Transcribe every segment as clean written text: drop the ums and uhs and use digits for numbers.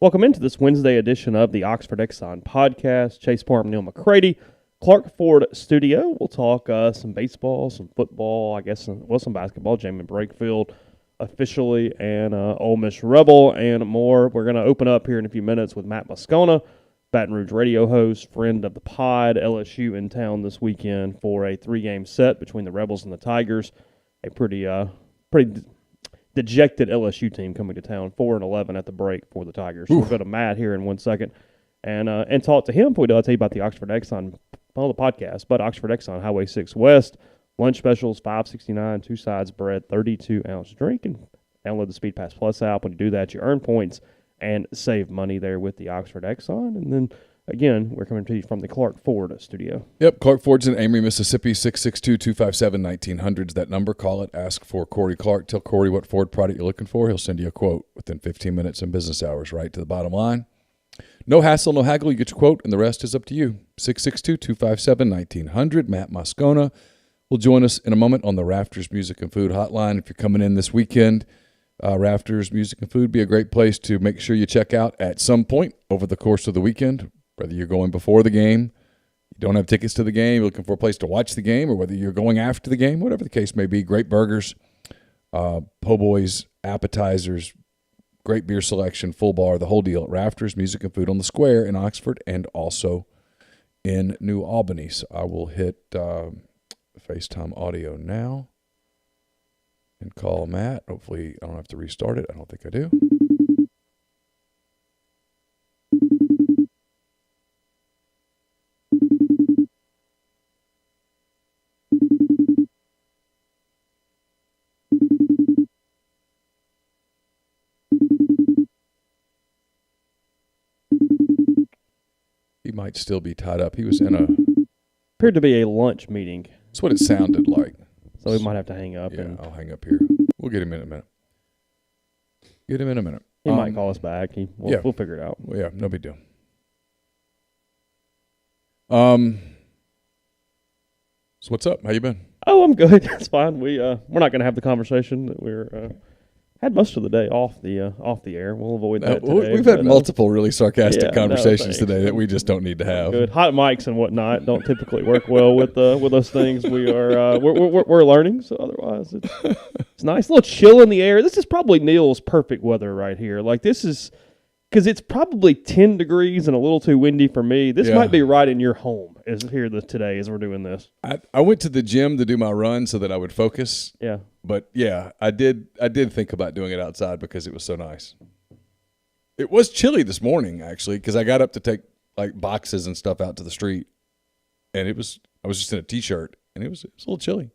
Welcome into this Wednesday edition of the Oxford Exxon podcast. Chase Parham, Neal, McCready, Clark Ford Studio. We'll talk some baseball, some football, I guess, some basketball. Jamin Brakefield officially, and Ole Miss Rebel, and more. We're going to open up here in a few minutes with Matt Moscona, Baton Rouge radio host, friend of the pod. LSU in town this weekend for a 3-game set between the Rebels and the Tigers. A pretty dejected LSU team coming to town, 4-11 at the break for the Tigers. So we'll go to Matt here in 1 second and talk to him. I'll tell you about the Oxford Exxon, the podcast, but Oxford Exxon, Highway 6 West, lunch specials, $5.69, 2 sides bread, 32-ounce drink, and download the Speed Pass Plus app. When you do that, you earn points and save money there with the Oxford Exxon. And then, again, we're coming to you from the Clark Ford studio. Yep, Clark Ford's in Amory, Mississippi, 662-257-1900's that number. Call it, ask for Corey Clark. Tell Corey what Ford product you're looking for. He'll send you a quote within 15 minutes in business hours, right to the bottom line. No hassle, no haggle. You get your quote, and the rest is up to you. 662-257-1900. Matt Moscona will join us in a moment on the Rafters Music and Food Hotline. If you're coming in this weekend, Rafters Music and Food be a great place to make sure you check out at some point over the course of the weekend, whether you're going before the game, you don't have tickets to the game, you're looking for a place to watch the game, or whether you're going after the game, whatever the case may be. Great burgers, po' boys, appetizers, great beer selection, full bar, the whole deal at Rafters Music and Food on the Square in Oxford and also in New Albany. So I will hit FaceTime audio now and call Matt. Hopefully I don't have to restart it. I don't think I do. He might still be tied up. He was in Appeared to be a lunch meeting. That's what it sounded like. So we might have to hang up. Yeah, I'll hang up here. We'll get him in a minute. Get him in a minute. He might call us back. We'll figure it out. Well, yeah, no big deal. So what's up? How you been? Oh, I'm good. That's fine. We're not going to have the conversation that we're had most of the day off the air. We'll avoid that today. We've had multiple really sarcastic conversations today that we just don't need to have. Good. Hot mics and whatnot don't typically work well with those things. We're learning. So otherwise, it's nice. A little chill in the air. This is probably Neal's perfect weather right here. Like this is because it's probably 10 degrees and a little too windy for me. This might be right in your home today as we're doing this. I went to the gym to do my run so that I would focus. Yeah. But yeah, I did think about doing it outside because it was so nice. It was chilly this morning actually because I got up to take like boxes and stuff out to the street, and I was just in a t-shirt and it was a little chilly.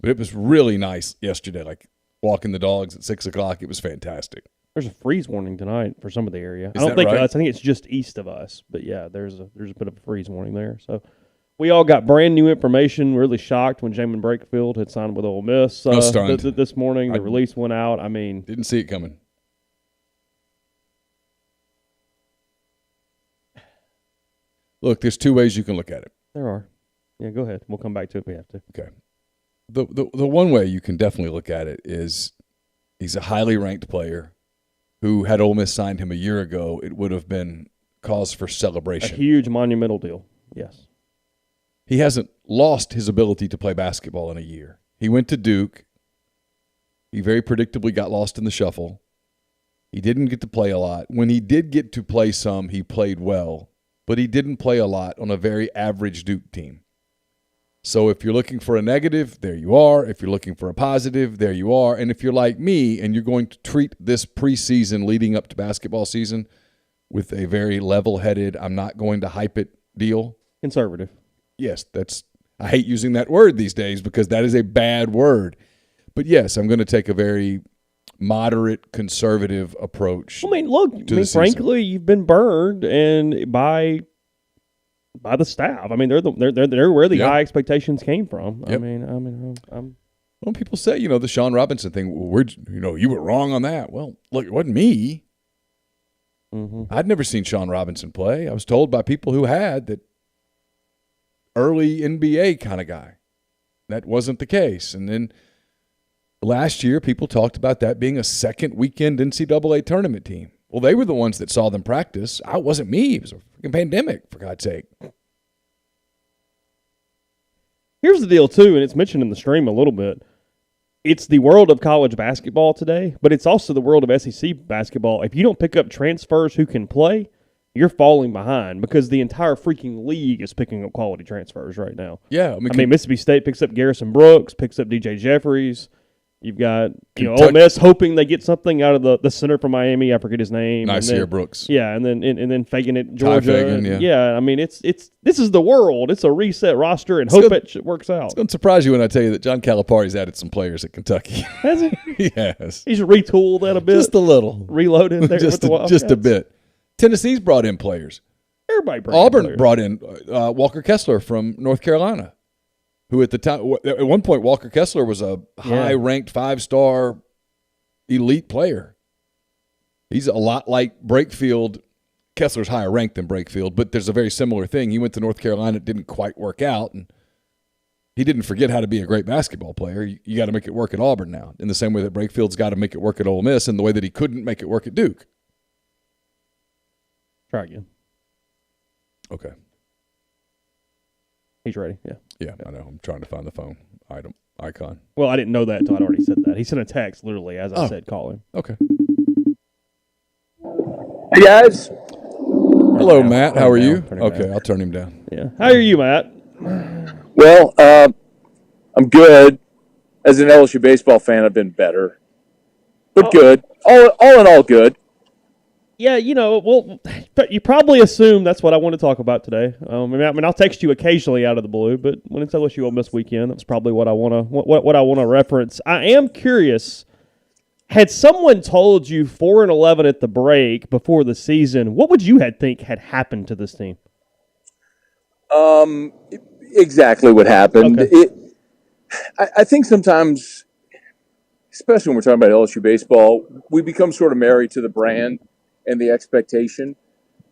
But it was really nice yesterday, like walking the dogs at 6 o'clock. It was fantastic. There's a freeze warning tonight for some of the area. I don't think right? us. I think it's just east of us. But yeah, there's a bit of a freeze warning there. So we all got brand new information. Really shocked when Jamin Brakefield had signed with Ole Miss this morning. The release went out. I mean, didn't see it coming. Look, there's two ways you can look at it. There are. Yeah, go ahead. We'll come back to it if we have to. Okay. The one way you can definitely look at it is he's a highly ranked player who, had Ole Miss signed him a year ago, it would have been cause for celebration. A huge monumental deal, yes. He hasn't lost his ability to play basketball in a year. He went to Duke. He very predictably got lost in the shuffle. He didn't get to play a lot. When he did get to play some, he played well, but he didn't play a lot on a very average Duke team. So if you're looking for a negative, there you are. If you're looking for a positive, there you are. And if you're like me and you're going to treat this preseason leading up to basketball season with a very level-headed, I'm not going to hype it deal. Conservative. Yes, I hate using that word these days because that is a bad word. But yes, I'm going to take a very moderate, conservative approach. I mean, look, frankly, you've been burned and by the staff. I mean, they're where the high expectations came from. Yep. Well, people say, the Sean Robinson thing. Well, you were wrong on that. Well, look, it wasn't me. Mm-hmm. I'd never seen Sean Robinson play. I was told by people who had that early NBA kind of guy. That wasn't the case. And then last year, people talked about that being a second weekend NCAA tournament team. Well, they were the ones that saw them practice. It wasn't me. It was a freaking pandemic, for God's sake. Here's the deal, too, and it's mentioned in the stream a little bit. It's the world of college basketball today, but it's also the world of SEC basketball. If you don't pick up transfers who can play, you're falling behind because the entire freaking league is picking up quality transfers right now. Yeah. I mean Mississippi State picks up Garrison Brooks, picks up DJ Jeffries. You've got Ole Miss hoping they get something out of the center from Miami. I forget his name. Nice Brooks. Yeah, and then Fagan at Georgia. Fagan, yeah. I mean this is the world. It's a reset roster and hope it works out. It's going to surprise you when I tell you that John Calipari's added some players at Kentucky. Has he? Yes. He's retooled that a bit. Just a little. Reloaded there just a bit. Tennessee's brought in players. Everybody Auburn brought in Walker Kessler from North Carolina, who at the time, at one point, Walker Kessler was a high-ranked 5-star elite player. He's a lot like Brakefield. Kessler's higher ranked than Brakefield, but there's a very similar thing. He went to North Carolina. It didn't quite work out, and he didn't forget how to be a great basketball player. You got to make it work at Auburn now, in the same way that Brakefield's got to make it work at Ole Miss, and the way that he couldn't make it work at Duke. Try again. Okay. He's ready, yeah. Yeah, I know. I'm trying to find the phone icon. Well, I didn't know that until I'd already said that. He sent a text, literally, as I said, call him. Okay. Hey, guys. Hello, Matt. How are you? Okay, I'll turn him down. Yeah. How are you, Matt? Well, I'm good. As an LSU baseball fan, I've been better. But good. All in all, good. Yeah, but you probably assume that's what I want to talk about today. I mean, I'll text you occasionally out of the blue, but when it's LSU-Ole Miss weekend, that's probably what I want to reference. I am curious. Had someone told you 4-11 at the break before the season, what would you think had happened to this team? Exactly what happened. Okay. I think sometimes, especially when we're talking about LSU baseball, we become sort of married to the brand and the expectation.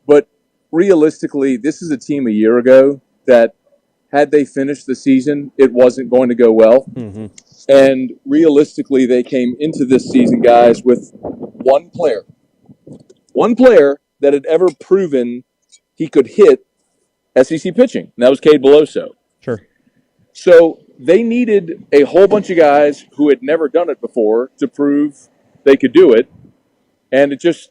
But realistically, this is a team a year ago that had they finished the season, it wasn't going to go well. Mm-hmm. And realistically, they came into this season, guys, with one player that had ever proven he could hit SEC pitching, and that was Cade Beloso. Sure. So they needed a whole bunch of guys who had never done it before to prove they could do it. And it just,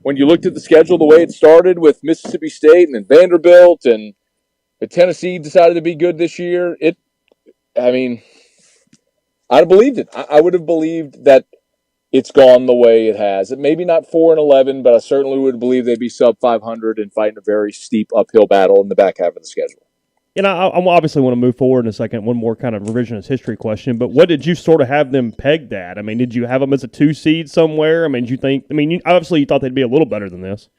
when you looked at the schedule, the way it started with Mississippi State and then Vanderbilt and Tennessee decided to be good this year, I'd have believed it. I would have believed that it's gone the way it has. Maybe not 4-11, but I certainly would believe they'd be sub 500 and fighting a very steep uphill battle in the back half of the schedule. And I obviously want to move forward in a second. One more kind of revisionist history question, but what did you sort of have them pegged at? I mean, did you have them as a 2 seed somewhere? I mean, obviously you thought they'd be a little better than this.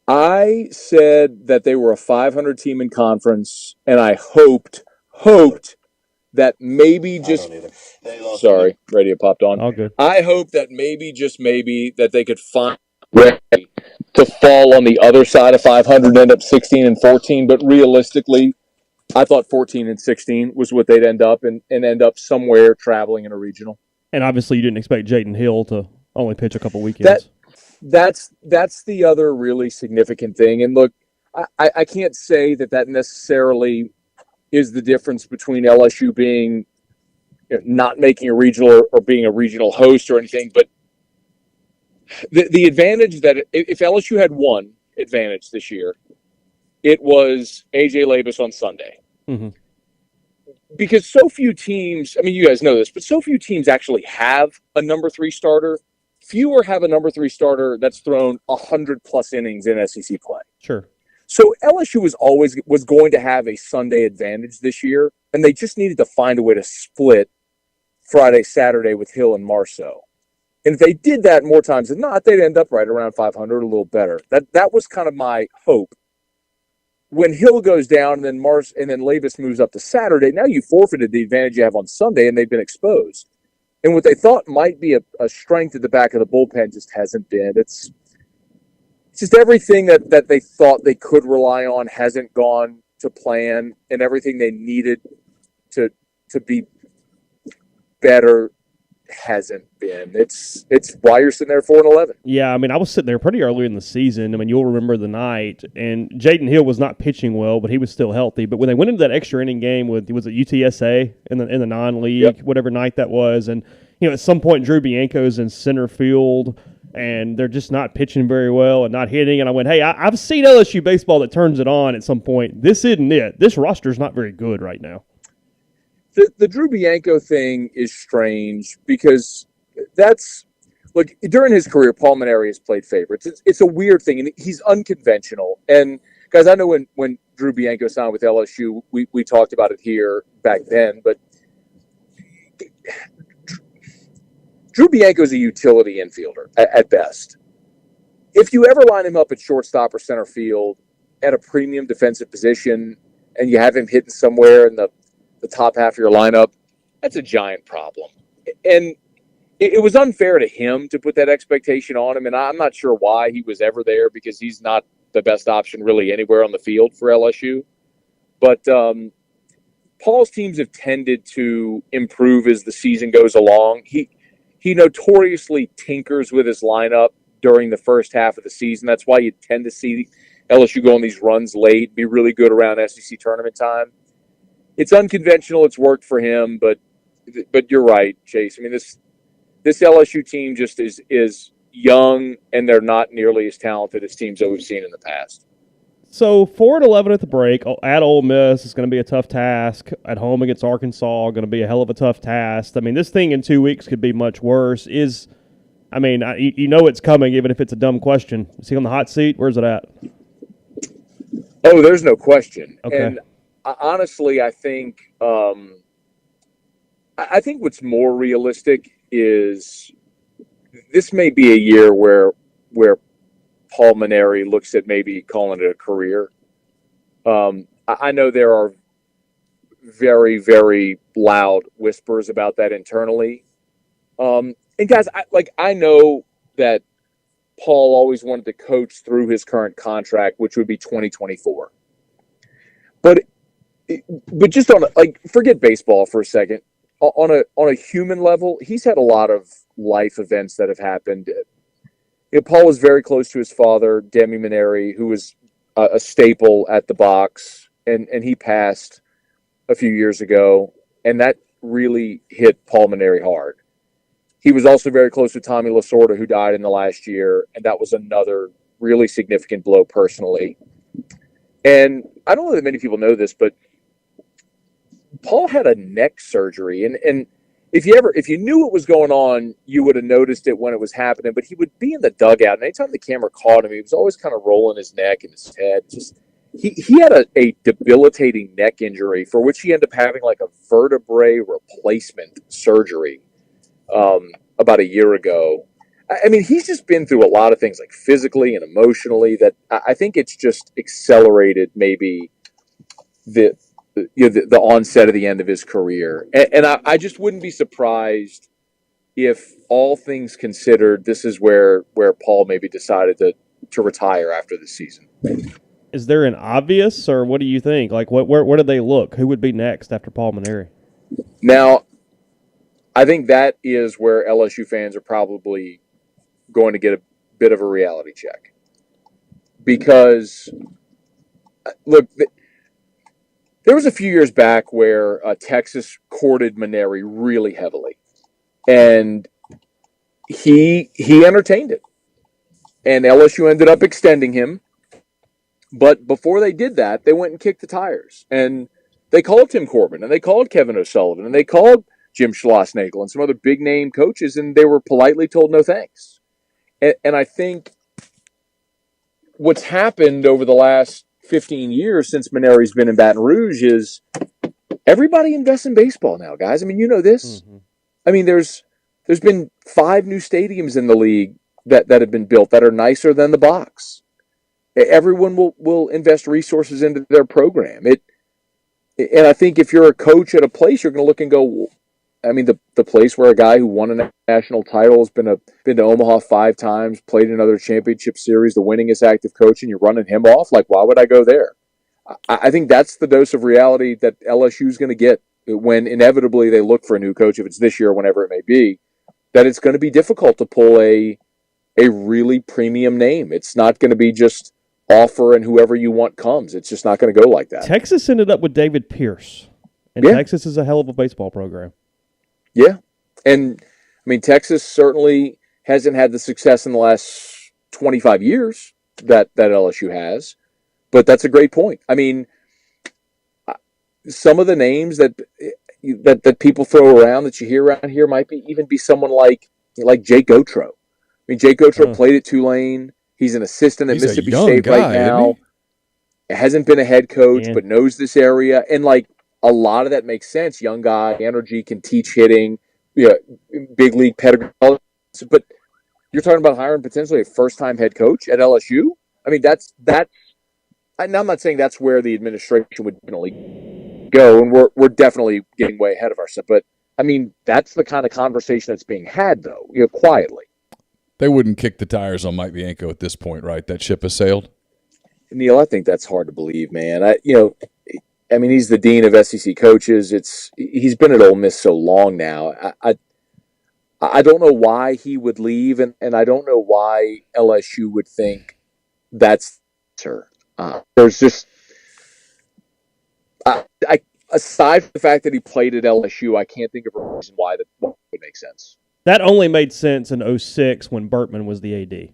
I said that they were a 500 team in conference, and I hoped that maybe sorry, radio popped on. All good. I hope that maybe that they could find a way to fall on the other side of 500, end up 16-14, but realistically, I thought 14-16 was what they'd end up and end up somewhere traveling in a regional. And obviously you didn't expect Jaden Hill to only pitch a couple weekends. That's the other really significant thing. And look, I can't say that necessarily is the difference between LSU being not making a regional or being a regional host or anything, but the advantage that if LSU had one advantage this year, it was A.J. Labus on Sunday. Mm-hmm. Because so few teams, I mean, you guys know this, but so few teams actually have a number 3 starter. Fewer have a number 3 starter that's thrown 100+ innings in SEC play. Sure. So LSU was going to have a Sunday advantage this year, and they just needed to find a way to split Friday, Saturday with Hill and Marceau. And if they did that more times than not, they'd end up right around 500, a little better. That was kind of my hope. When Hill goes down and then Labus moves up to Saturday, now you forfeited the advantage you have on Sunday, and they've been exposed. And what they thought might be a strength at the back of the bullpen just hasn't been. It's just everything that they thought they could rely on hasn't gone to plan, and everything they needed to be better hasn't been. It's why you're sitting there 4-11. Yeah, I mean, I was sitting there pretty early in the season. I mean, you'll remember the night, and Jaden Hill was not pitching well, but he was still healthy. But when they went into that extra inning game with, was it UTSA in the non-league, Yep. whatever night that was, and at some point Drew Bianco's in center field, and they're just not pitching very well and not hitting. And I went, hey, I've seen LSU baseball that turns it on at some point. This isn't it. This roster's not very good right now. The Drew Bianco thing is strange because look, during his career, Paul Mainieri has played favorites. It's a weird thing, and he's unconventional. And guys, I know when Drew Bianco signed with LSU, we talked about it here back then, but Drew Bianco is a utility infielder at best. If you ever line him up at shortstop or center field at a premium defensive position and you have him hitting somewhere in the top half of your lineup, that's a giant problem. And it was unfair to him to put that expectation on him, and I'm not sure why he was ever there because he's not the best option really anywhere on the field for LSU. But Paul's teams have tended to improve as the season goes along. He notoriously tinkers with his lineup during the first half of the season. That's why you tend to see LSU go on these runs late, be really good around SEC tournament time. It's unconventional. It's worked for him, but you're right, Chase. I mean, this LSU team just is young, and they're not nearly as talented as teams that we've seen in the past. So 4-11 at the break at Ole Miss is going to be a tough task. At home against Arkansas, going to be a hell of a tough task. I mean, this thing in 2 weeks could be much worse. You know it's coming, even if it's a dumb question. Is he on the hot seat? Where's it at? Oh, there's no question. Okay. And honestly, I think what's more realistic is this may be a year where Paul Mainieri looks at maybe calling it a career. I know there are very, very loud whispers about that internally. And guys, I know that Paul always wanted to coach through his current contract, which would be 2024. But just forget baseball for a second. On a human level, he's had a lot of life events that have happened. Paul was very close to his father, Demi Mainieri, who was a staple at the box, and he passed a few years ago, and that really hit Paul Mainieri hard. He was also very close to Tommy Lasorda, who died in the last year, and that was another really significant blow personally. And I don't know that many people know this, but Paul had a neck surgery, and if you knew what was going on, you would have noticed it when it was happening. But he would be in the dugout, and anytime the camera caught him, he was always kind of rolling his neck and his head. He had a debilitating neck injury for which he ended up having like a vertebrae replacement surgery about a year ago. I mean, he's just been through a lot of things, like physically and emotionally, that I think it's just accelerated maybe the onset of the end of his career. And I just wouldn't be surprised if, all things considered, this is where Paul maybe decided to retire after the season. Is there an obvious, or what do you think? Like, where do they look? Who would be next after Paul Mainieri? Now, I think that is where LSU fans are probably going to get a bit of a reality check. Because, look, there was a few years back where Texas courted Mainieri really heavily, and he entertained it, and LSU ended up extending him. But before they did that, they went and kicked the tires, and they called Tim Corbin, and they called Kevin O'Sullivan, and they called Jim Schlossnagle and some other big name coaches, and they were politely told no thanks. And I think what's happened over the last 15 years since Mainieri's been in Baton Rouge is everybody invests in baseball now, guys. I mean, you know this. Mm-hmm. I mean, there's been 5 new stadiums in the league that have been built that are nicer than the box. Everyone will invest resources into their program. And I think if you're a coach at a place, you're going to look and go, I mean, the place where a guy who won a national title has been to Omaha 5 times, played in another championship series, the winningest active coach, and you're running him off? Like, why would I go there? I think that's the dose of reality that LSU is going to get when inevitably they look for a new coach, if it's this year or whenever it may be. that it's going to be difficult to pull a really premium name. It's not going to be just offer and whoever you want comes. It's just not going to go like that. Texas ended up with David Pierce, and Texas is a hell of a baseball program. Yeah, and I mean, Texas certainly hasn't had the success in the last 25 years that LSU has, but that's a great point. I mean, some of the names that people throw around that you hear around here might even be someone like Jake Gautreaux. I mean, Jake Gautreaux played at Tulane. He's an assistant at Mississippi State right now. Hasn't been a head coach, but knows this area. And, like, a lot of that makes sense. Young guy, energy, can teach hitting, big league pedigree. But you're talking about hiring potentially a first-time head coach at LSU? I mean, that's I'm not saying that's where the administration would definitely go, and we're definitely getting way ahead of ourselves. But, I mean, that's the kind of conversation that's being had, though, quietly. They wouldn't kick the tires on Mike Bianco at this point, right? That ship has sailed? Neal, I think that's hard to believe, man. I mean, he's the dean of SEC coaches. He's been at Ole Miss so long now. I don't know why he would leave, and I don't know why LSU would think that's her. There's just aside from the fact that he played at LSU, I can't think of a reason why that would make sense. That only made sense in 2006 when Bertman was the AD.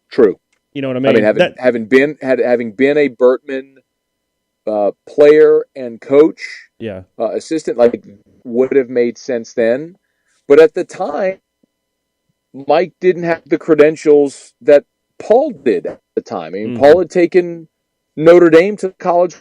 True. You know what I mean? I mean, having been a Bertman player and coach, assistant, like, would have made sense then. But at the time, Mike didn't have the credentials that Paul did at the time. I mean, Paul had taken Notre Dame to the College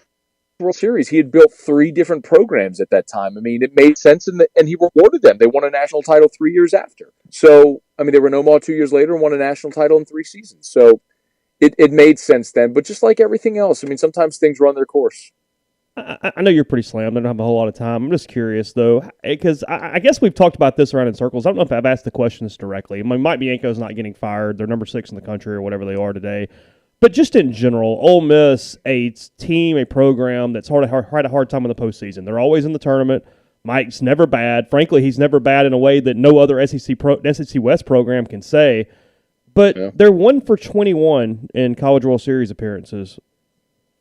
World Series. He had built 3 different programs at that time. I mean, it made sense, and he rewarded them. They won a national title 3 years after. So, I mean, they were in Omaha 2 years later and won a national title in 3 seasons. So, it made sense then. But just like everything else, I mean, sometimes things run their course. I know you're pretty slammed. I don't have a whole lot of time. I'm just curious, though, because I guess we've talked about this around in circles. I don't know if I've asked the questions directly. I mean, Mike Bianco's not getting fired. They're number 6 in the country or whatever they are today. But just in general, Ole Miss, a team, a program that's had a hard time in the postseason. They're always in the tournament. Mike's never bad. Frankly, he's never bad in a way that no other SEC West program can say. But they're 1 for 21 in College World Series appearances.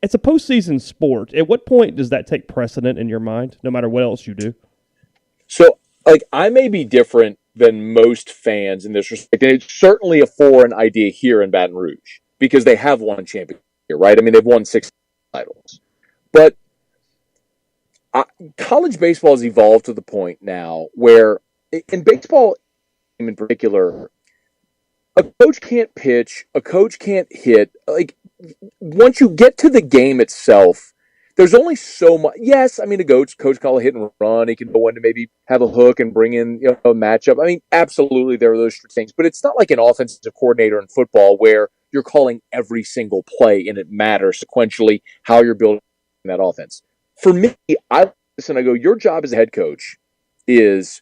It's a postseason sport. At what point does that take precedent in your mind, no matter what else you do? So, like, I may be different than most fans in this respect. And it's certainly a foreign idea here in Baton Rouge because they have won championship here, right? I mean, they've won 6 titles. But college baseball has evolved to the point now where, in baseball in particular, a coach can't pitch, a coach can't hit. Like, once you get to the game itself, there's only so much. Yes, I mean, a coach call a hit and run. He can go in to maybe have a hook and bring in a matchup. I mean, absolutely, there are those things. But it's not like an offensive coordinator in football where you're calling every single play and it matters sequentially how you're building that offense. For me, I listen, I go, your job as a head coach is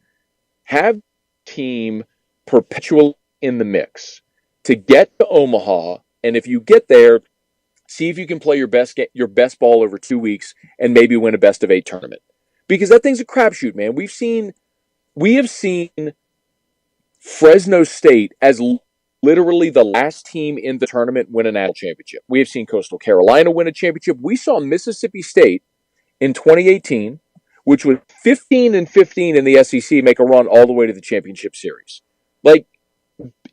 have team perpetually in the mix to get to Omaha, and if you get there, see if you can play your best ball over 2 weeks and maybe win a best-of-8 tournament. Because that thing's a crapshoot, man. We have seen Fresno State as literally the last team in the tournament win a national championship. We have seen Coastal Carolina win a championship. We saw Mississippi State in 2018, which was 15-15 in the SEC, make a run all the way to the championship series. Like,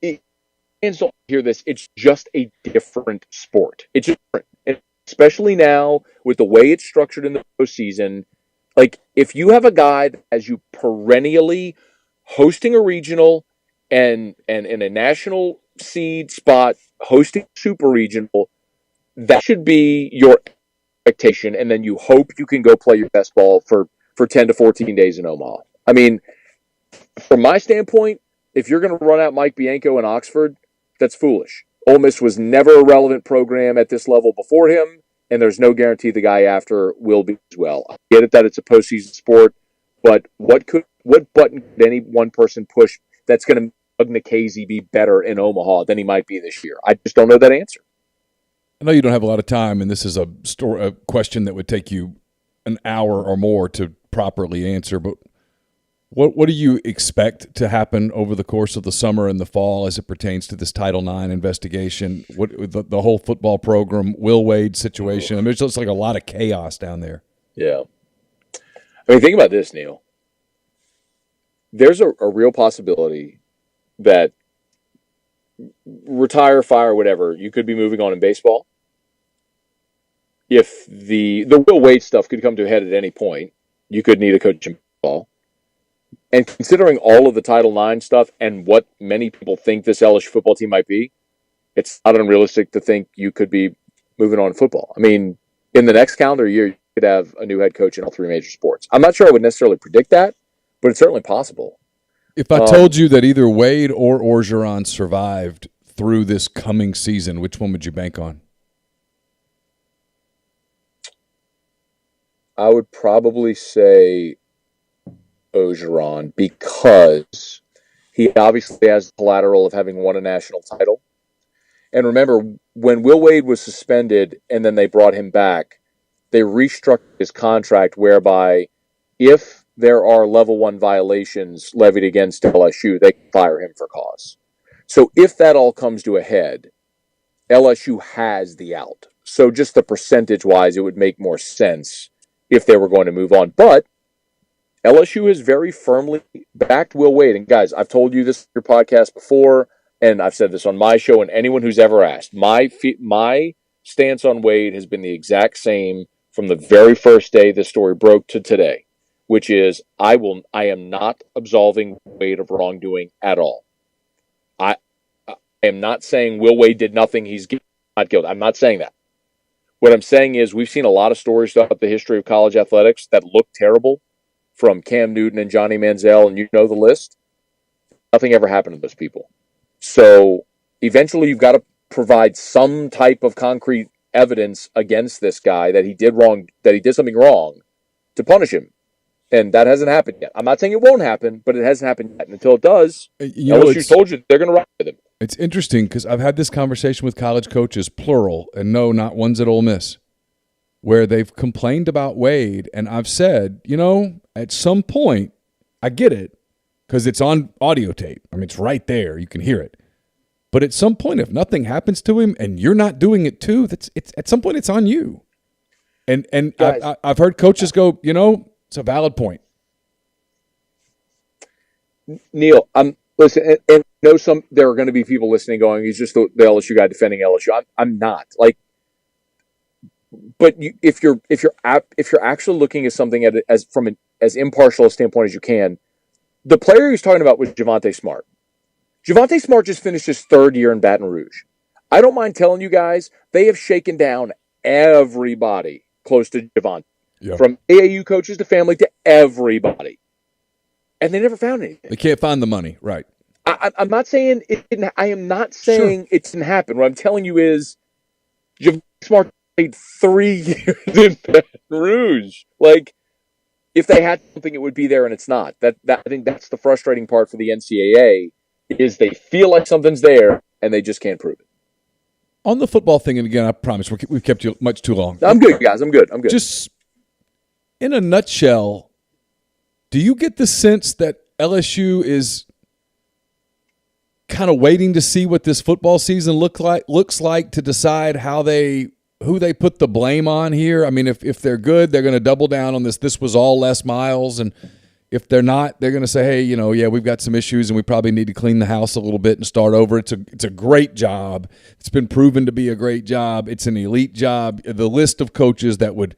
fans don't hear this. It's just a different sport. It's just different. And especially now with the way it's structured in the postseason. Like, if you have a guy that has you perennially hosting a regional and in a national seed spot hosting super regional, that should be your expectation. And then you hope you can go play your best ball for 10 to 14 days in Omaha. I mean, from my standpoint, if you're going to run out Mike Bianco in Oxford, that's foolish. Ole Miss was never a relevant program at this level before him, and there's no guarantee the guy after will be as well. I get it that it's a postseason sport, but what button could any one person push that's going to make Doug Nikhazy be better in Omaha than he might be this year? I just don't know that answer. I know you don't have a lot of time, and this is a question that would take you an hour or more to properly answer, but What do you expect to happen over the course of the summer and the fall as it pertains to this Title IX investigation? What the whole football program, Will Wade situation? I mean, it's just like a lot of chaos down there. Yeah. I mean, think about this, Neal. There's a real possibility that retire, fire, whatever, you could be moving on in baseball. If the Will Wade stuff could come to a head at any point, you could need a coach in baseball. And considering all of the Title IX stuff and what many people think this LSU football team might be, it's not unrealistic to think you could be moving on in football. I mean, in the next calendar year, you could have a new head coach in all three major sports. I'm not sure I would necessarily predict that, but it's certainly possible. If I told you that either Wade or Orgeron survived through this coming season, which one would you bank on? I would probably say Orgeron, because he obviously has the collateral of having won a national title. And remember, when Will Wade was suspended and then they brought him back, they restructured his contract whereby if there are level 1 violations levied against LSU, they can fire him for cause. So if that all comes to a head, LSU has the out. So just the percentage-wise, it would make more sense if they were going to move on. But LSU has very firmly backed Will Wade. And guys, I've told you this on your podcast before, and I've said this on my show, and anyone who's ever asked, my stance on Wade has been the exact same from the very first day this story broke to today, which is I am not absolving Wade of wrongdoing at all. I am not saying Will Wade did nothing, he's not guilty. I'm not saying that. What I'm saying is we've seen a lot of stories throughout the history of college athletics that look terrible, from Cam Newton and Johnny Manziel, and you know the list. Nothing ever happened to those people. So eventually you've got to provide some type of concrete evidence against this guy that he did wrong, that he did something wrong, to punish him. And that hasn't happened yet. I'm not saying it won't happen, but it hasn't happened yet. And until it does, LSU told you they're going to ride with him. It's interesting because I've had this conversation with college coaches, plural, and no, not ones at Ole Miss, where they've complained about Wade, and I've said, at some point, I get it, because it's on audio tape. I mean, it's right there. You can hear it. But at some point, if nothing happens to him and you're not doing it too, it's at some point it's on you. And guys, I've heard coaches go, it's a valid point. Neal, listen, and I know there are going to be people listening going, he's just the LSU guy defending LSU. I'm not. But if you're actually looking at something from as impartial a standpoint as you can, the player he was talking about was Javonte Smart. Javonte Smart just finished his third year in Baton Rouge. I don't mind telling you guys, they have shaken down everybody close to Javonte, from AAU coaches to family to everybody, and they never found anything. They can't find the money, right? I'm not saying it didn't. I am not saying it didn't happen. What I'm telling you is, Javonte Smart played 3 years in Baton Rouge. If they had something, it would be there, and it's not. That I think that's the frustrating part for the NCAA, is they feel like something's there, and they just can't prove it. On the football thing, and again, I promise we've kept you much too long. I'm good, guys. I'm good. Just in a nutshell, do you get the sense that LSU is kind of waiting to see what this football season looks like to decide who they put the blame on here? I mean, if they're good, they're going to double down on this. This was all Les Miles, and if they're not, they're going to say, hey, we've got some issues, and we probably need to clean the house a little bit and start over. It's a great job. It's been proven to be a great job. It's an elite job. The list of coaches that would,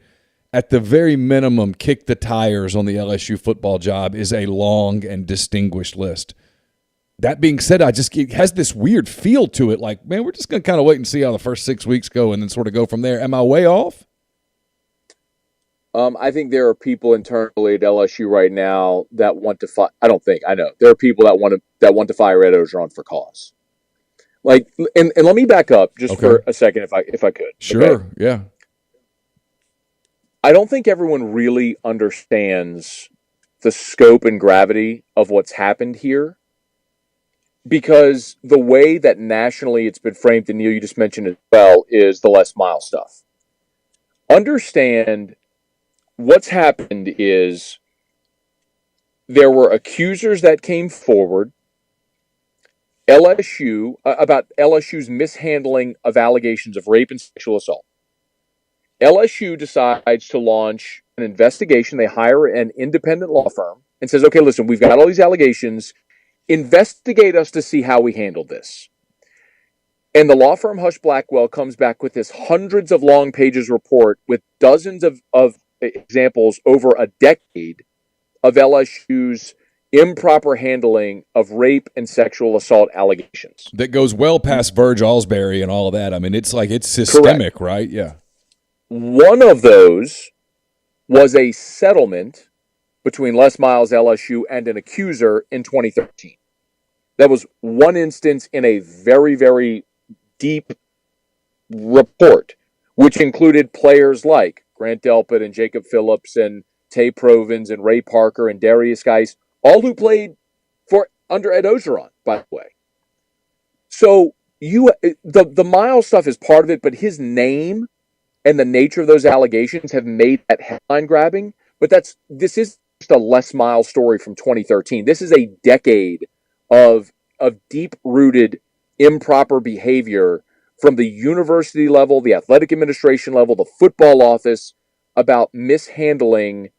at the very minimum, kick the tires on the LSU football job is a long and distinguished list. That being said, it has this weird feel to it. Like, man, we're just going to kind of wait and see how the first 6 weeks go and then sort of go from there. Am I way off? I think there are people internally at LSU right now that want to fire. I know. There are people that want to fire Ed Orgeron for cause. And let me back up just for a second if I could. Sure, okay? Yeah. I don't think everyone really understands the scope and gravity of what's happened here, because the way that nationally it's been framed, and Neal, you just mentioned as well, is the Les Miles stuff. Understand what's happened is there were accusers that came forward about LSU's mishandling of allegations of rape and sexual assault. LSU decides to launch an investigation. They hire an independent law firm and says, okay, listen, we've got all these allegations. Investigate us to see how we handled this. And the law firm Hush Blackwell comes back with this hundreds of long pages report with dozens of examples over a decade of LSU's improper handling of rape and sexual assault allegations. That goes well past Verge Alsbury and all of that. I mean, it's systemic, correct, right? Yeah. One of those was a settlement between Les Miles, LSU, and an accuser in 2013. That was one instance in a very, very deep report, which included players like Grant Delpit and Jacob Phillips and Tay Provins and Ray Parker and Darius Geis, all who played under Ed Ogeron, by the way. So the Miles stuff is part of it, but his name and the nature of those allegations have made that headline grabbing. But this is just a Les Miles story from 2013. This is a decade of deep-rooted improper behavior from the university level, the athletic administration level, the football office, about mishandling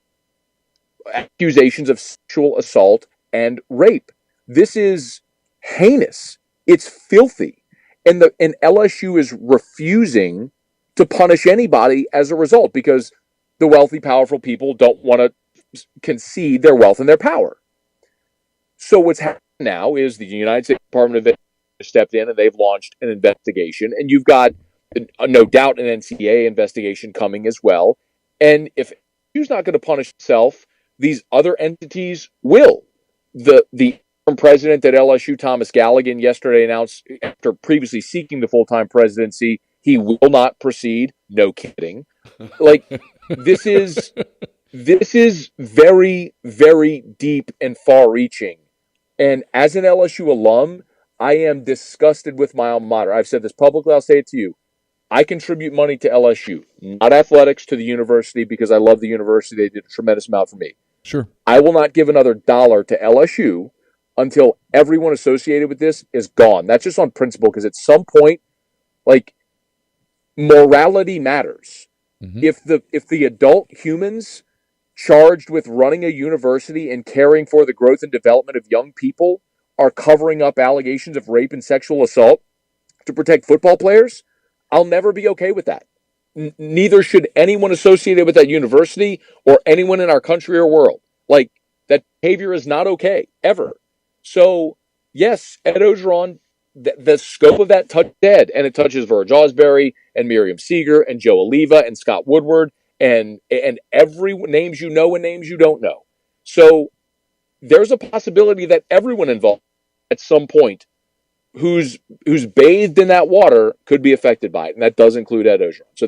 accusations of sexual assault and rape. This is heinous. It's filthy. And LSU is refusing to punish anybody as a result because the wealthy, powerful people don't want to concede their wealth and their power. So what's happening now is the United States Department of Education stepped in and they've launched an investigation. And you've got, no doubt, an NCAA investigation coming as well. And if LSU's not going to punish itself, these other entities will. The president at LSU, Thomas Galligan, yesterday announced, after previously seeking the full-time presidency, he will not proceed. No kidding. This is very, very deep and far-reaching. And as an LSU alum, I am disgusted with my alma mater. I've said this publicly. I'll say it to you. I contribute money to LSU, not athletics, to the university, because I love the university. They did a tremendous amount for me. Sure. I will not give another dollar to LSU until everyone associated with this is gone. That's just on principle, because at some point, morality matters. Mm-hmm. If the adult humans charged with running a university and caring for the growth and development of young people are covering up allegations of rape and sexual assault to protect football players, I'll never be okay with that. Neither should anyone associated with that university or anyone in our country or world. That behavior is not okay, ever. So, yes, Ed Ogeron, the scope of that touches Ed, and it touches Verge Osbury and Miriam Seeger and Joe Oliva and Scott Woodward and every names you know and names you don't know. So there's a possibility that everyone involved at some point who's bathed in that water could be affected by it, and that does include Ed Ogeron. So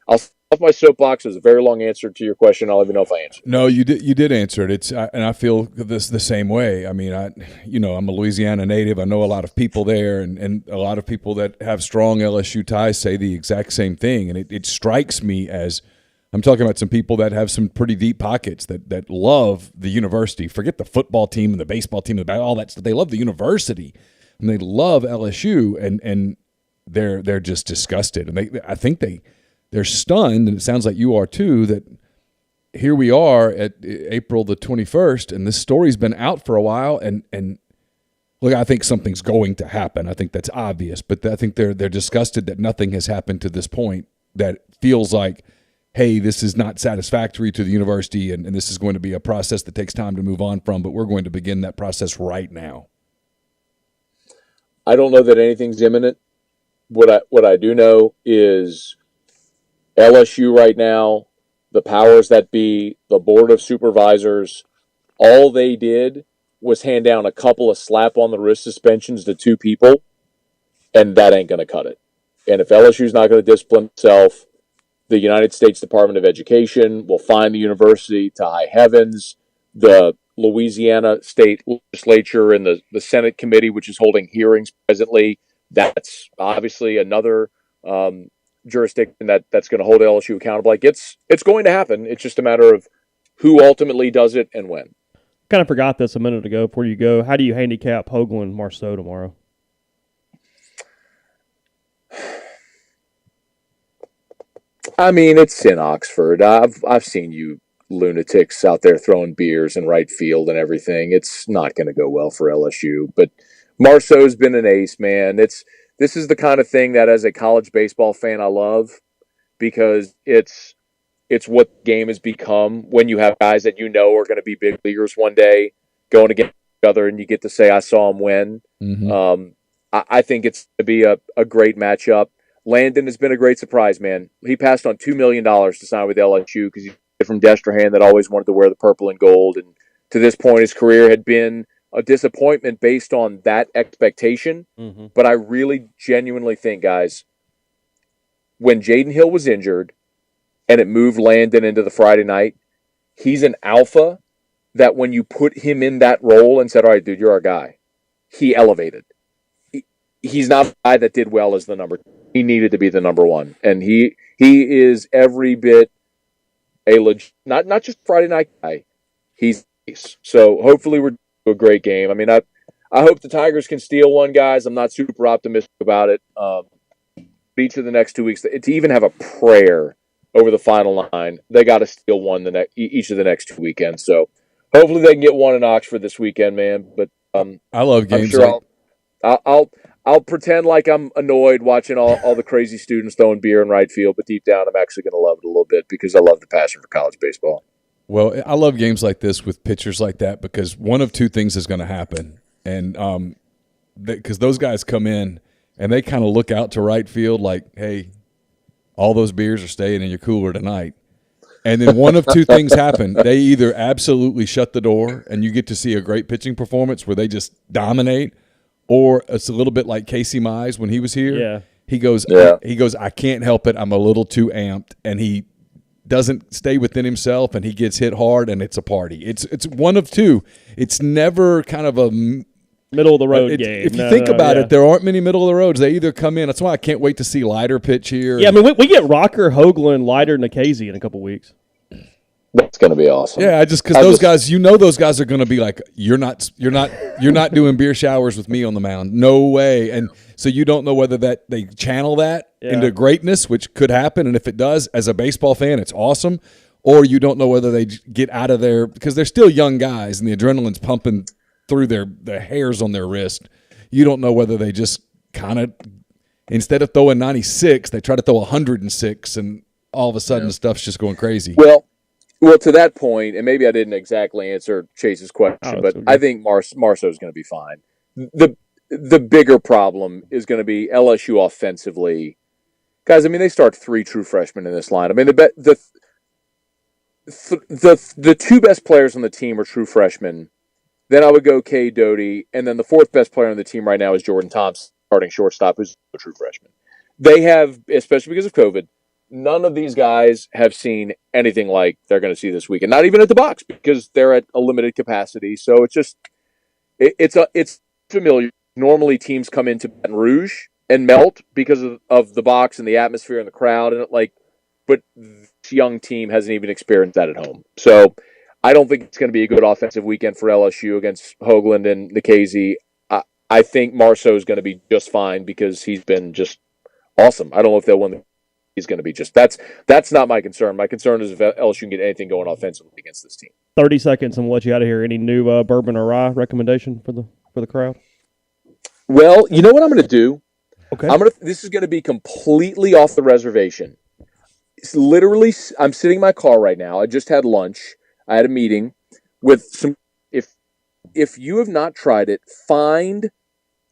I'll stop my soapbox. It was a very long answer to your question. I'll let you know if I answered. No, you did answer it. And I feel this the same way. I mean, I'm a Louisiana native. I know a lot of people there, and a lot of people that have strong LSU ties say the exact same thing. And it strikes me as I'm talking about some people that have some pretty deep pockets that love the university. Forget the football team and the baseball team and all that stuff. They love the university and they love LSU, and they're just disgusted. And I think they're stunned, and it sounds like you are too, that here we are at April the 21st, and this story's been out for a while, and look, I think something's going to happen. I think that's obvious, but I think they're disgusted that nothing has happened to this point that feels like, hey, this is not satisfactory to the university, and this is going to be a process that takes time to move on from, but we're going to begin that process right now. I don't know that anything's imminent. What I do know is LSU right now, the powers that be, the board of supervisors, all they did was hand down a couple of slap-on-the-wrist suspensions to two people, and that ain't going to cut it. And if LSU's not going to discipline itself, the United States Department of Education will fine the university to high heavens. The Louisiana State Legislature and the Senate Committee, which is holding hearings presently, that's obviously another jurisdiction that's going to hold LSU accountable. It's going to happen. It's just a matter of who ultimately does it and when. Kind of forgot this a minute ago before you go. How do you handicap Hoagland Marceau tomorrow? I mean, it's in Oxford. I've seen you lunatics out there throwing beers in right field and everything. It's not going to go well for LSU. But Marceau's been an ace, man. This is the kind of thing that, as a college baseball fan, I love, because it's what the game has become when you have guys that you know are going to be big leaguers one day going against each other, and you get to say, "I saw him win." Mm-hmm. I think it's going to be a great matchup. Landon has been a great surprise, man. He passed on $2 million to sign with LSU because he's from Destrehan that always wanted to wear the purple and gold. And to this point, his career had been a disappointment based on that expectation. Mm-hmm. But I really genuinely think, guys, when Jaden Hill was injured and it moved Landon into the Friday night, he's an alpha that when you put him in that role and said, "All right, dude, you're our guy," he elevated. He's not a guy that did well as the number. He needed to be the number one, and he is every bit a not just Friday night guy. He's so hopefully we're a great game. I mean, I hope the Tigers can steal one, guys. I'm not super optimistic about it. Each of the next 2 weeks, to even have a prayer over the final line, they got to steal one each of the next 2 weekends. So hopefully they can get one in Oxford this weekend, man. But I love games. I'm sure I'll pretend like I'm annoyed watching all the crazy students throwing beer in right field, but deep down I'm actually going to love it a little bit because I love the passion for college baseball. Well, I love games like this with pitchers like that because one of two things is going to happen. And because those guys come in and they kind of look out to right field like, hey, all those beers are staying in your cooler tonight. And then one of two things happen. They either absolutely shut the door and you get to see a great pitching performance where they just dominate, or it's a little bit like Casey Mize when he was here. Yeah. He goes, I can't help it. I'm a little too amped. And he doesn't stay within himself and he gets hit hard and it's a party. It's one of two. It's never kind of a middle of the road game. If you think about it, there aren't many middle of the roads. They either come in. That's why I can't wait to see Leiter pitch here. Yeah, I mean, we get Rocker, Hoagland, Leiter, Nikhazy in a couple weeks. That's going to be awesome. Yeah, because those guys, those guys are going to be like, you're not doing beer showers with me on the mound. No way. And so you don't know whether that they channel that into greatness, which could happen. And if it does, as a baseball fan, it's awesome. Or you don't know whether they get out of there because they're still young guys and the adrenaline's pumping through their hairs on their wrist. You don't know whether they just kind of, instead of throwing 96, they try to throw 106 and all of a sudden stuff's just going crazy. Well, to that point, and maybe I didn't exactly answer Chase's question, but I think Marceau is going to be fine. The bigger problem is going to be LSU offensively. Guys, I mean, they start 3 true freshmen in this line. I mean, the two best players on the team are true freshmen. Then I would go K. Doty, and then the 4th best player on the team right now is Jordan Thompson, starting shortstop, who's a true freshman. They have, especially because of COVID, none of these guys have seen anything like they're going to see this weekend. Not even at the box because they're at a limited capacity. So it's just it's familiar. Normally teams come into Baton Rouge and melt because of the box and the atmosphere and the crowd but this young team hasn't even experienced that at home. So I don't think it's going to be a good offensive weekend for LSU against Hoagland and Nikhazy. I think Marceau is going to be just fine because he's been just awesome. I don't know if they'll win. He's going to be just that's not my concern. My concern is if LSU can get anything going offensively against this team. 30 seconds and we'll let you out of here. Any new bourbon or rye recommendation for the crowd? Well, you know what I'm going to do? Okay. This is going to be completely off the reservation. It's literally, I'm sitting in my car right now. I just had lunch. I had a meeting with some. If you have not tried it, find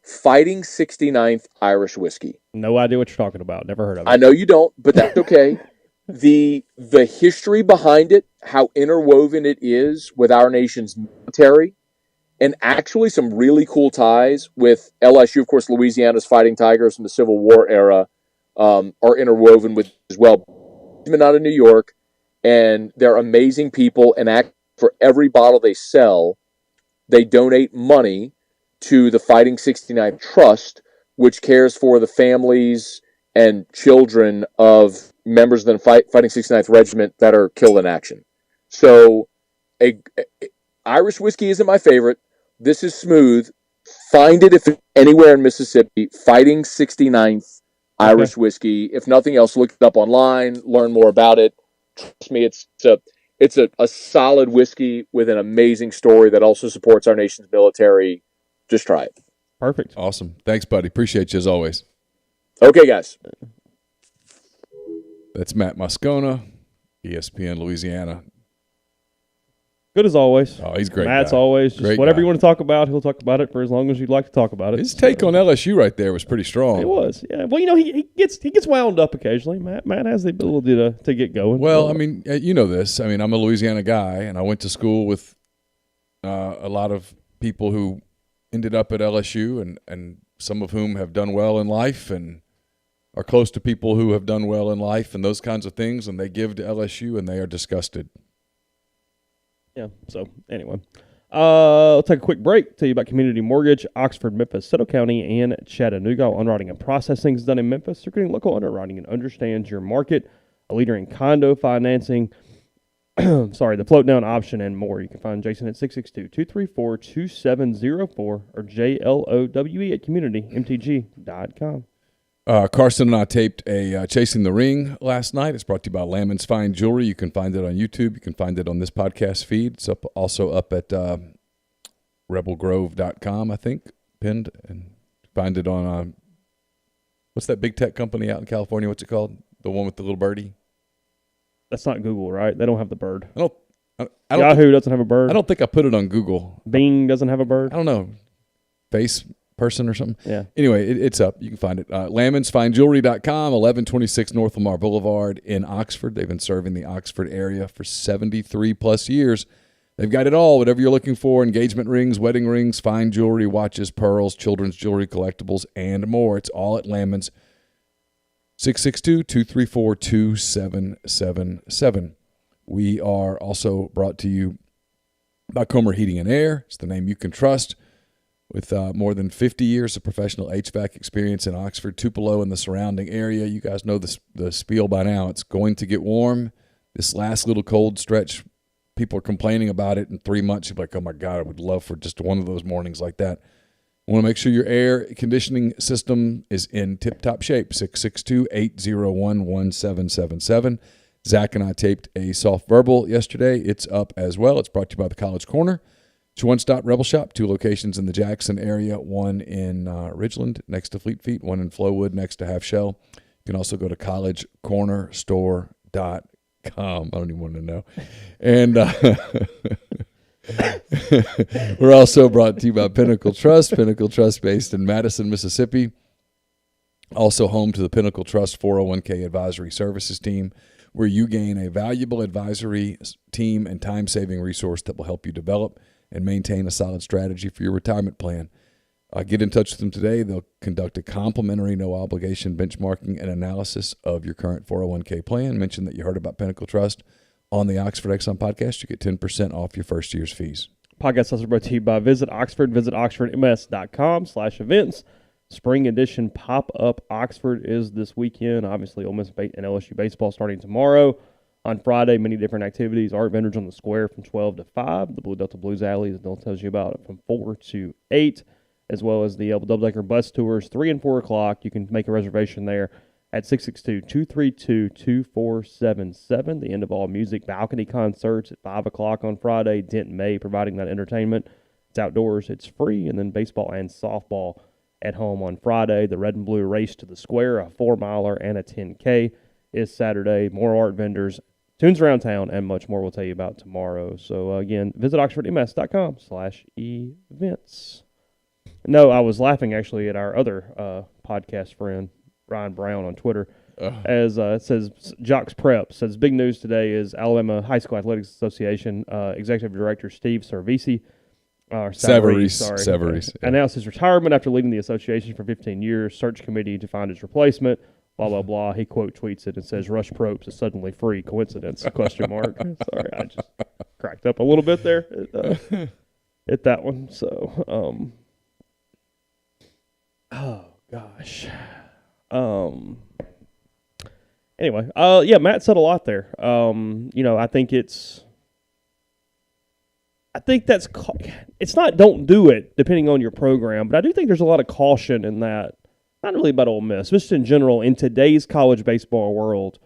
Fighting 69th Irish Whiskey. No idea what you're talking about. Never heard of it. I know you don't, but that's okay. The history behind it, how interwoven it is with our nation's military, and actually some really cool ties with LSU. Of course, Louisiana's Fighting Tigers from the Civil War era are interwoven with as well. Out of New York, and they're amazing people. And for every bottle they sell, they donate money to the Fighting 69th Trust, which cares for the families and children of members of the Fighting 69th Regiment that are killed in action. So Irish whiskey isn't my favorite. This is smooth. Find it if it's anywhere in Mississippi. Fighting 69th Irish whiskey. If nothing else, look it up online. Learn more about it. Trust me, it's a solid whiskey with an amazing story that also supports our nation's military. Just try it. Perfect. Awesome. Thanks, buddy. Appreciate you as always. Okay, guys. That's Matt Moscona, ESPN Louisiana. Good as always. Oh, he's a great. Matt's guy. always just Great whatever guy. you want to talk about, he'll talk about it for as long as you'd like to talk about it. His take on LSU right there was pretty strong. It was, yeah. Well, he gets wound up occasionally. Matt has the ability to get going. Well, I mean, you know this. I mean, I'm a Louisiana guy, and I went to school with a lot of people who ended up at LSU, and some of whom have done well in life and are close to people who have done well in life and those kinds of things, and they give to LSU, and they are disgusted. Yeah, so anyway. I'll take a quick break, tell you about Community Mortgage, Oxford, Memphis, Settle County, and Chattanooga. All underwriting and processing is done in Memphis. They're getting local underwriting and understands your market. A leader in condo financing, the float down option, and more. You can find Jason at 662-234-2704 or JLOWE at communitymtg.com. Carson and I taped a Chasing the Ring last night. It's brought to you by Lamon's Fine Jewelry. You can find it on YouTube. You can find it on this podcast feed. It's also up at rebelgrove.com, I think, pinned. And find it on, what's that big tech company out in California? What's it called? The one with the little birdie? That's not Google, right? They don't have the bird. I don't Yahoo doesn't have a bird. I don't think I put it on Google. Bing doesn't have a bird. I don't know. Face person or something. Yeah. Anyway, it's up. You can find it. LamonsFineJewelry.com, 1126 North Lamar Boulevard in Oxford. They've been serving the Oxford area for 73 plus years. They've got it all, whatever you're looking for: engagement rings, wedding rings, fine jewelry, watches, pearls, children's jewelry, collectibles, and more. It's all at Lamons. 662-234-2777. We are also brought to you by Comer Heating and Air. It's the name you can trust. With more than 50 years of professional HVAC experience in Oxford, Tupelo, and the surrounding area. You guys know the spiel by now. It's going to get warm. This last little cold stretch, people are complaining about it in 3 months. You're like, oh, my God, I would love for just one of those mornings like that. I want to make sure your air conditioning system is in tip-top shape. 662-801-1777. Zach and I taped a soft verbal yesterday. It's up as well. It's brought to you by the College Corner. It's one-stop Rebel Shop, 2 locations in the Jackson area, one in Ridgeland next to Fleet Feet, one in Flowood next to Half Shell. You can also go to collegecornerstore.com. I don't even want to know. And we're also brought to you by Pinnacle Trust based in Madison, Mississippi. Also home to the Pinnacle Trust 401k advisory services team, where you gain a valuable advisory team and time-saving resource that will help you develop and maintain a solid strategy for your retirement plan. Get in touch with them today. They'll conduct a complimentary, no-obligation benchmarking and analysis of your current 401k plan. Mention that you heard about Pinnacle Trust on the Oxford Exxon podcast. You get 10% off your first year's fees. Podcast also brought to you by Visit Oxford. Visit oxfordms.com/events. Spring edition Pop-Up Oxford is this weekend. Obviously, Ole Miss and LSU baseball starting tomorrow. On Friday, many different activities. Art vendors on the square from 12 to 5. The Blue Delta Blues Alley, as Neal tells you about, from 4 to 8, as well as the double-decker bus tours, 3 and 4 o'clock. You can make a reservation there at 662-232-2477. The end of all music balcony concerts at 5 o'clock on Friday. Dent May providing that entertainment. It's outdoors. It's free. And then baseball and softball at home on Friday. The red and blue race to the square, a 4-miler and a 10K is Saturday. More art vendors, tunes around town, and much more we'll tell you about tomorrow. So, again, visit oxfordms.com/events. No, I was laughing, actually, at our other podcast friend, Ryan Brown, on Twitter. As it says, Jocks Prep says, big news today is Alabama High School Athletics Association Executive Director Steve Savarese announced his retirement after leading the association for 15 years. Search committee to find his replacement. Blah, blah, blah. He quote tweets it and says, Rush Probst is suddenly free. Coincidence? Question mark. Sorry, I just cracked up a little bit there at that one. So, oh, gosh. Anyway, yeah, Matt said a lot there. I think I think it's not don't do it depending on your program, but I do think there's a lot of caution in that. Not really about Ole Miss, just in general in today's college baseball world.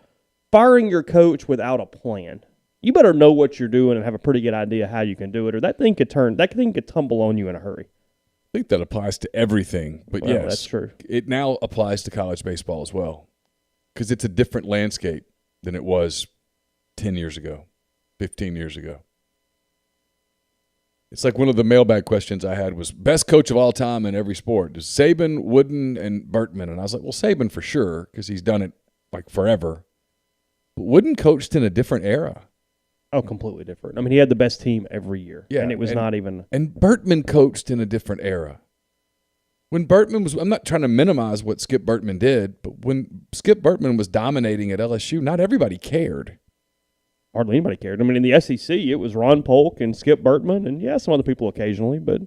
Firing your coach without a plan. You better know what you're doing and have a pretty good idea how you can do it, or that thing could tumble on you in a hurry. I think that applies to everything, but well, yes, that's true. It now applies to college baseball as well because it's a different landscape than it was 10 years ago, 15 years ago. It's like one of the mailbag questions I had was best coach of all time in every sport. Is Saban, Wooden, and Bertman? And I was like, well, Saban for sure because he's done it like forever. But Wooden coached in a different era. Oh, completely different. I mean, he had the best team every year. Yeah, and it was not even. And Bertman coached in a different era. When Bertman was, I'm not trying to minimize what Skip Bertman did, but when Skip Bertman was dominating at LSU, not everybody cared. Hardly anybody cared. I mean, in the SEC, it was Ron Polk and Skip Bertman, and yeah, some other people occasionally, but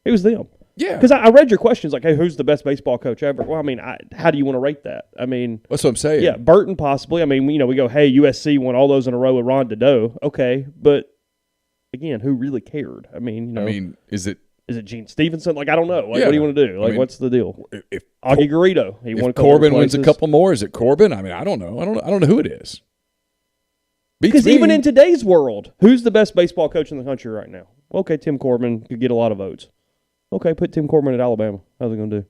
it was them. Yeah. Because I read your questions like, hey, who's the best baseball coach ever? Well, I mean, how do you want to rate that? I mean, that's what I'm saying. Yeah, Burton possibly. I mean, we go, hey, USC won all those in a row with Ron Dedeaux. Okay, but again, who really cared? I mean, is it Gene Stevenson? Like, I don't know. Like, what do you want to do? Like, what's the deal? If Augie Garrido, he won a couple Corbin wins a couple more, is it Corbin? I mean, I don't know. I don't know who it is. Because even in today's world, who's the best baseball coach in the country right now? Okay, Tim Corbin could get a lot of votes. Okay, put Tim Corbin at Alabama. How's it going to do?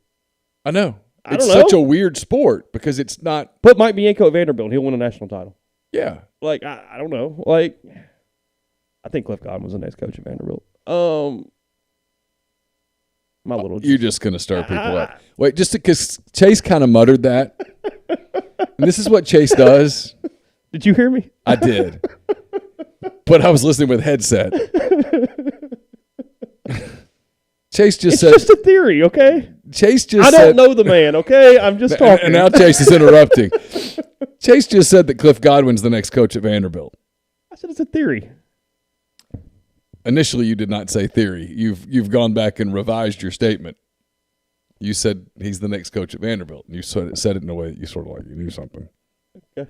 I know. It's such a weird sport because it's not. Put Mike Bianco at Vanderbilt. He'll win a national title. Yeah. Like, I don't know. Like, I think Cliff Godwin was the next coach at Vanderbilt. You're just going to stir people up. Wait, just because Chase kind of muttered that. And this is what Chase does. Did you hear me? I did. But I was listening with headset. Chase just said. It's just a theory, okay? Chase just I don't know the man, okay? I'm just talking. And now Chase is interrupting. Chase just said that Cliff Godwin's the next coach at Vanderbilt. I said it's a theory. Initially, you did not say theory. You've gone back and revised your statement. You said he's the next coach at Vanderbilt. You said it in a way that you sort of like you knew something. Okay.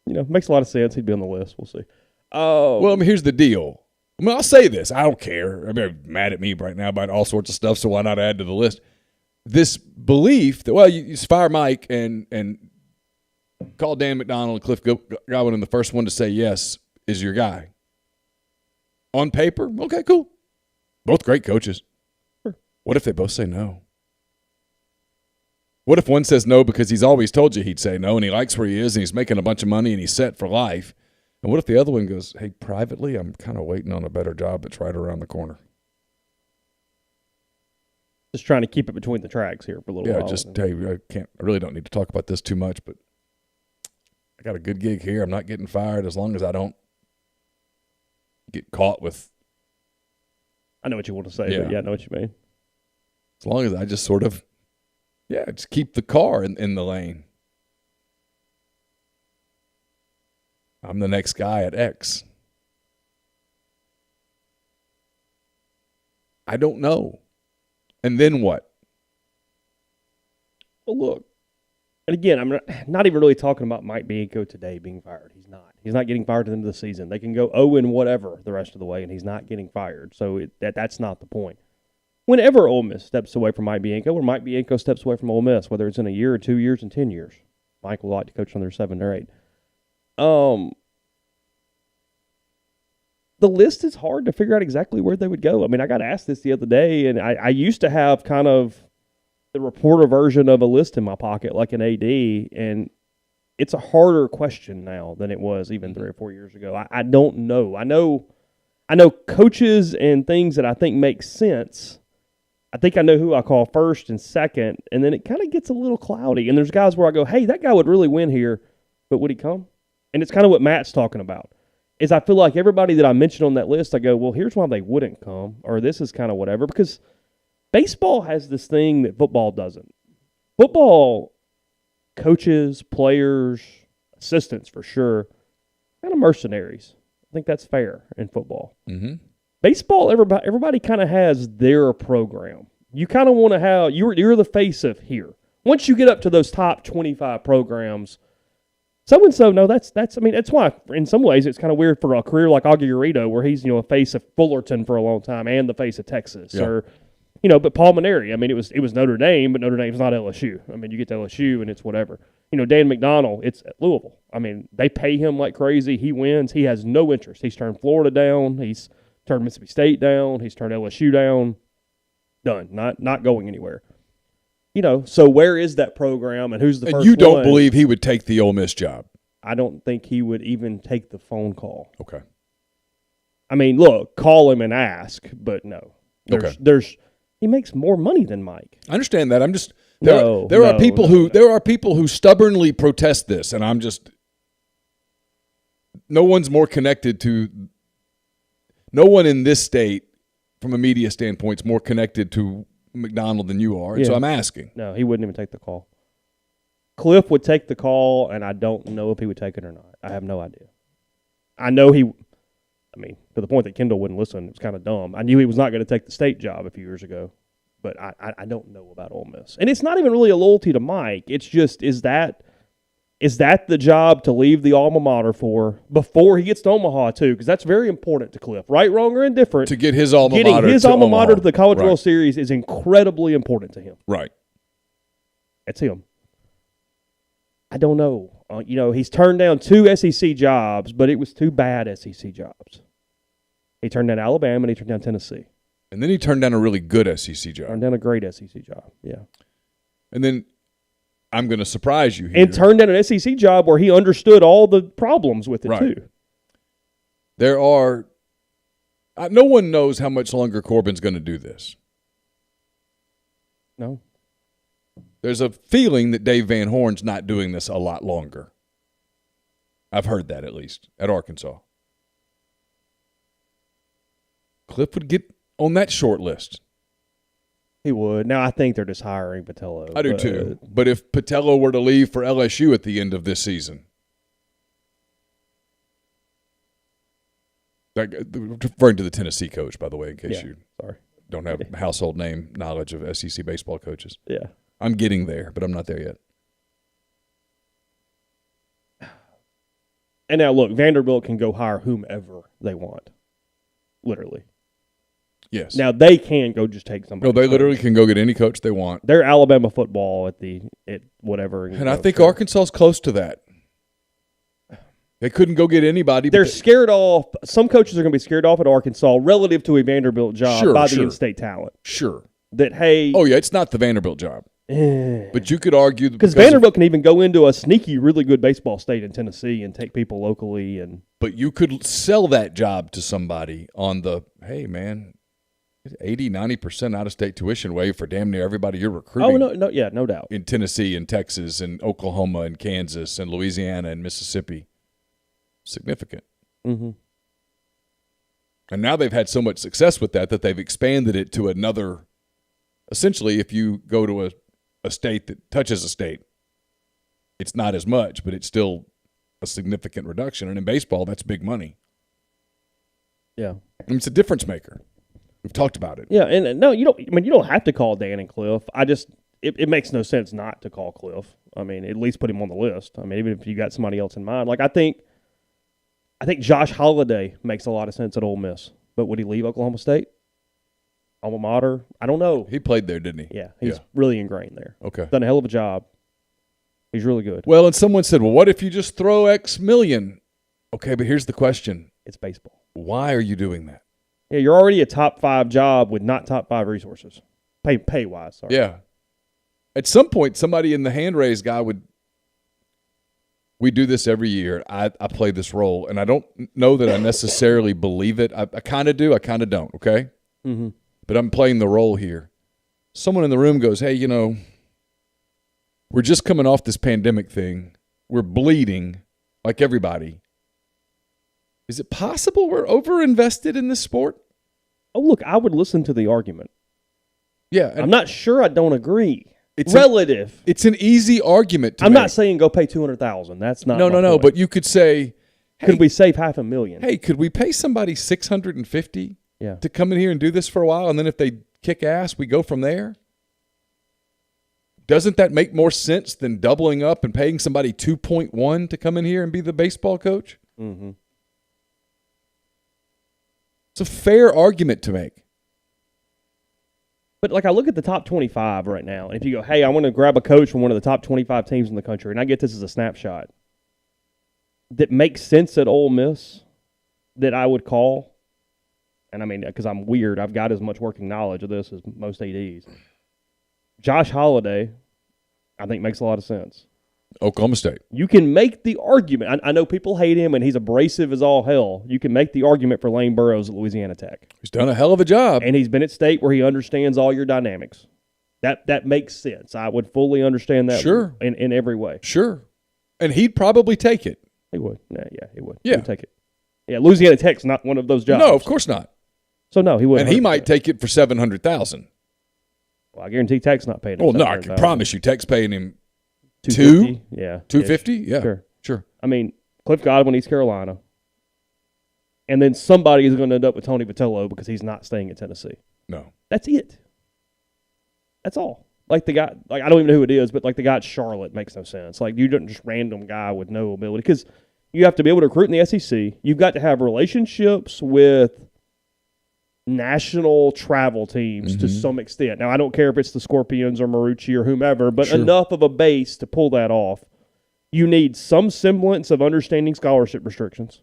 Makes a lot of sense. He'd be on the list. We'll see. Well, I mean, here's the deal. I mean, I'll say this. I don't care. I mean, they're mad at me right now about all sorts of stuff, so why not add to the list? This belief that, well, you fire Mike and call Dan McDonald and Cliff Godwin, and the first one to say yes is your guy. On paper, okay, cool. Both great coaches. Sure. What if they both say no? What if one says no because he's always told you he'd say no and he likes where he is and he's making a bunch of money and he's set for life? And what if the other one goes, hey, privately, I'm kind of waiting on a better job that's right around the corner? Just trying to keep it between the tracks here for a little while. Yeah, I really don't need to talk about this too much, but I got a good gig here. I'm not getting fired as long as I don't get caught with. I know what you want to say, but yeah, I know what you mean. As long as I just sort of, just keep the car in the lane. I'm the next guy at X. I don't know. And then what? Well, look. And again, I'm not even really talking about Mike Bianco today being fired. He's not. He's not getting fired at the end of the season. They can go 0-whatever the rest of the way, and he's not getting fired. So that's not the point. Whenever Ole Miss steps away from Mike Bianco, or Mike Bianco steps away from Ole Miss, whether it's in a year or 2 years and 10 years, Mike will like to coach another 7 or 8. The list is hard to figure out exactly where they would go. I mean, I got asked this the other day, and I used to have kind of the reporter version of a list in my pocket, like an AD, and it's a harder question now than it was even 3 or 4 years ago. I don't know. I know coaches and things that I think make sense. I think I know who I call first and second, and then it kind of gets a little cloudy. And there's guys where I go, hey, that guy would really win here, but would he come? And it's kind of what Matt's talking about. Is I feel like everybody that I mentioned on that list, I go, well, here's why they wouldn't come, or this is kind of whatever, because baseball has this thing that football doesn't. Football coaches, players, assistants for sure, kind of mercenaries. I think that's fair in football. Mm-hmm. Baseball, everybody kind of has their program. You kind of want to have, you're the face of here. Once you get up to those top 25 programs, So-and-so, no, that's why in some ways it's kind of weird for a career like Augie Garrido where he's, a face of Fullerton for a long time and the face of Texas. Yeah. Or, but Paul Maneri, it was Notre Dame, but Notre Dame's not LSU. You get to LSU and it's whatever. Dan McDonald, it's at Louisville. They pay him like crazy. He wins. He has no interest. He's turned Florida down. He's turned Mississippi State down. He's turned LSU down. Done. Not going anywhere. So where is that program and who's the first one? And you don't believe he would take the Ole Miss job? I don't think he would even take the phone call. Okay. Look, call him and ask, but no. He makes more money than Mike. I understand that. I'm just there are people who stubbornly protest this, and I'm just no one in this state from a media standpoint is more connected to McDonald than you are, and so I'm asking. No, he wouldn't even take the call. Cliff would take the call, and I don't know if he would take it or not. I have no idea. I know to the point that Kendall wouldn't listen, it was kind of dumb. I knew he was not going to take the state job a few years ago, but I don't know about Ole Miss. And it's not even really a loyalty to Mike. It's just, is that the job to leave the alma mater for before he gets to Omaha, too? Because that's very important to Cliff. Right, wrong, or indifferent. To get his alma mater Getting his alma mater to the College Right. World Series is incredibly important to him. Right. It's him. I don't know. He's turned down 2 SEC jobs, but it was 2 bad SEC jobs. He turned down Alabama and he turned down Tennessee. And then he turned down a really good SEC job. Turned down a great SEC job, yeah. And then I'm going to surprise you here. And turned down an SEC job where he understood all the problems with it, Right. too. There are no one knows how much longer Corbin's going to do this. No. There's a feeling that Dave Van Horn's not doing this a lot longer. I've heard that, at least, at Arkansas. Cliff would get on that short list. He would. Now, I think they're just hiring Patello. I do, too. But if Patello were to leave for LSU at the end of this season, referring to the Tennessee coach, by the way, in case you don't have household name knowledge of SEC baseball coaches. Yeah. I'm getting there, but I'm not there yet. And now, look, Vanderbilt can go hire whomever they want, literally. Yes. Now, they can go just take somebody. No, they literally can go get any coach they want. They're Alabama football at whatever. And I think Arkansas is close to that. They couldn't go get anybody. They're scared off. Some coaches are going to be scared off at Arkansas relative to a Vanderbilt job by the in-state talent. Sure. That, hey. Oh, yeah, it's not the Vanderbilt job. But you could argue because Vanderbilt can even go into a sneaky, really good baseball state in Tennessee and take people locally. But you could sell that job to somebody on the, hey, man, 80, 90% out-of-state tuition waive for damn near everybody you're recruiting. Oh, no doubt. In Tennessee and Texas and Oklahoma and Kansas and Louisiana and Mississippi. Significant. Mm-hmm. And now they've had so much success with that they've expanded it to another. Essentially, if you go to a state that touches a state, it's not as much, but it's still a significant reduction. And in baseball, that's big money. Yeah. It's a difference maker. We've talked about it. Yeah, and no, you don't. You don't have to call Dan and Cliff. It makes no sense not to call Cliff. At least put him on the list. Even if you got somebody else in mind. I think Josh Holliday makes a lot of sense at Ole Miss. But would he leave Oklahoma State? Alma mater? I don't know. He played there, didn't he? Yeah, he's really ingrained there. Okay. Done a hell of a job. He's really good. Well, and someone said, well, what if you just throw X million? Okay, but here's the question. It's baseball. Why are you doing that? Yeah, you're already a top 5 job with not top 5 resources. Pay-wise, sorry. Yeah. At some point, somebody in the hand raise guy would – we do this every year. I play this role, and I don't know that I necessarily believe it. I kind of do. I kind of don't, okay? Mm-hmm. But I'm playing the role here. Someone in the room goes, hey, we're just coming off this pandemic thing. We're bleeding like everybody. Is it possible we're overinvested in this sport? Oh, look, I would listen to the argument. Yeah. I'm not sure I don't agree. It's relative. It's an easy argument to I'm make. not saying go pay $200,000. That's not No, point. but you could say, could we save $500,000? Hey, could we pay somebody $650 to come in here and do this for a while, and then if they kick ass, we go from there? Doesn't that make more sense than doubling up and paying somebody $2.1 to come in here and be the baseball coach? Mm-hmm. It's a fair argument to make. But, like, I look at the top 25 right now, and if you go, hey, I want to grab a coach from one of the top 25 teams in the country, and I get this as a snapshot that makes sense at Ole Miss that I would call, and I mean, because I'm weird, I've got as much working knowledge of this as most ADs. Josh Holliday, I think, makes a lot of sense. Oklahoma State. You can make the argument. I know people hate him, and he's abrasive as all hell. You can make the argument for Lane Burroughs at Louisiana Tech. He's done a hell of a job. And he's been at State where he understands all your dynamics. That makes sense. I would fully understand that sure. in every way. Sure. And he'd probably take it. He would. Yeah, he would. Yeah. He would take it. Yeah, Louisiana Tech's not one of those jobs. No, of course not. So, no, he wouldn't. And he might take it for $700,000. Well, I guarantee Tech's not paying him. Well, no, I can promise you Tech's paying him $250. Yeah. $250? Yeah. Sure. I mean, Cliff Godwin, East Carolina. And then somebody is going to end up with Tony Vitello because he's not staying at Tennessee. No. That's it. That's all. Like the guy, like I don't even know who it is, but like the guy at Charlotte makes no sense. Like you don't just random guy with no ability because you have to be able to recruit in the SEC. You've got to have relationships with national travel teams to some extent. Now, I don't care if it's the Scorpions or Marucci or whomever, but enough of a base to pull that off. You need some semblance of understanding scholarship restrictions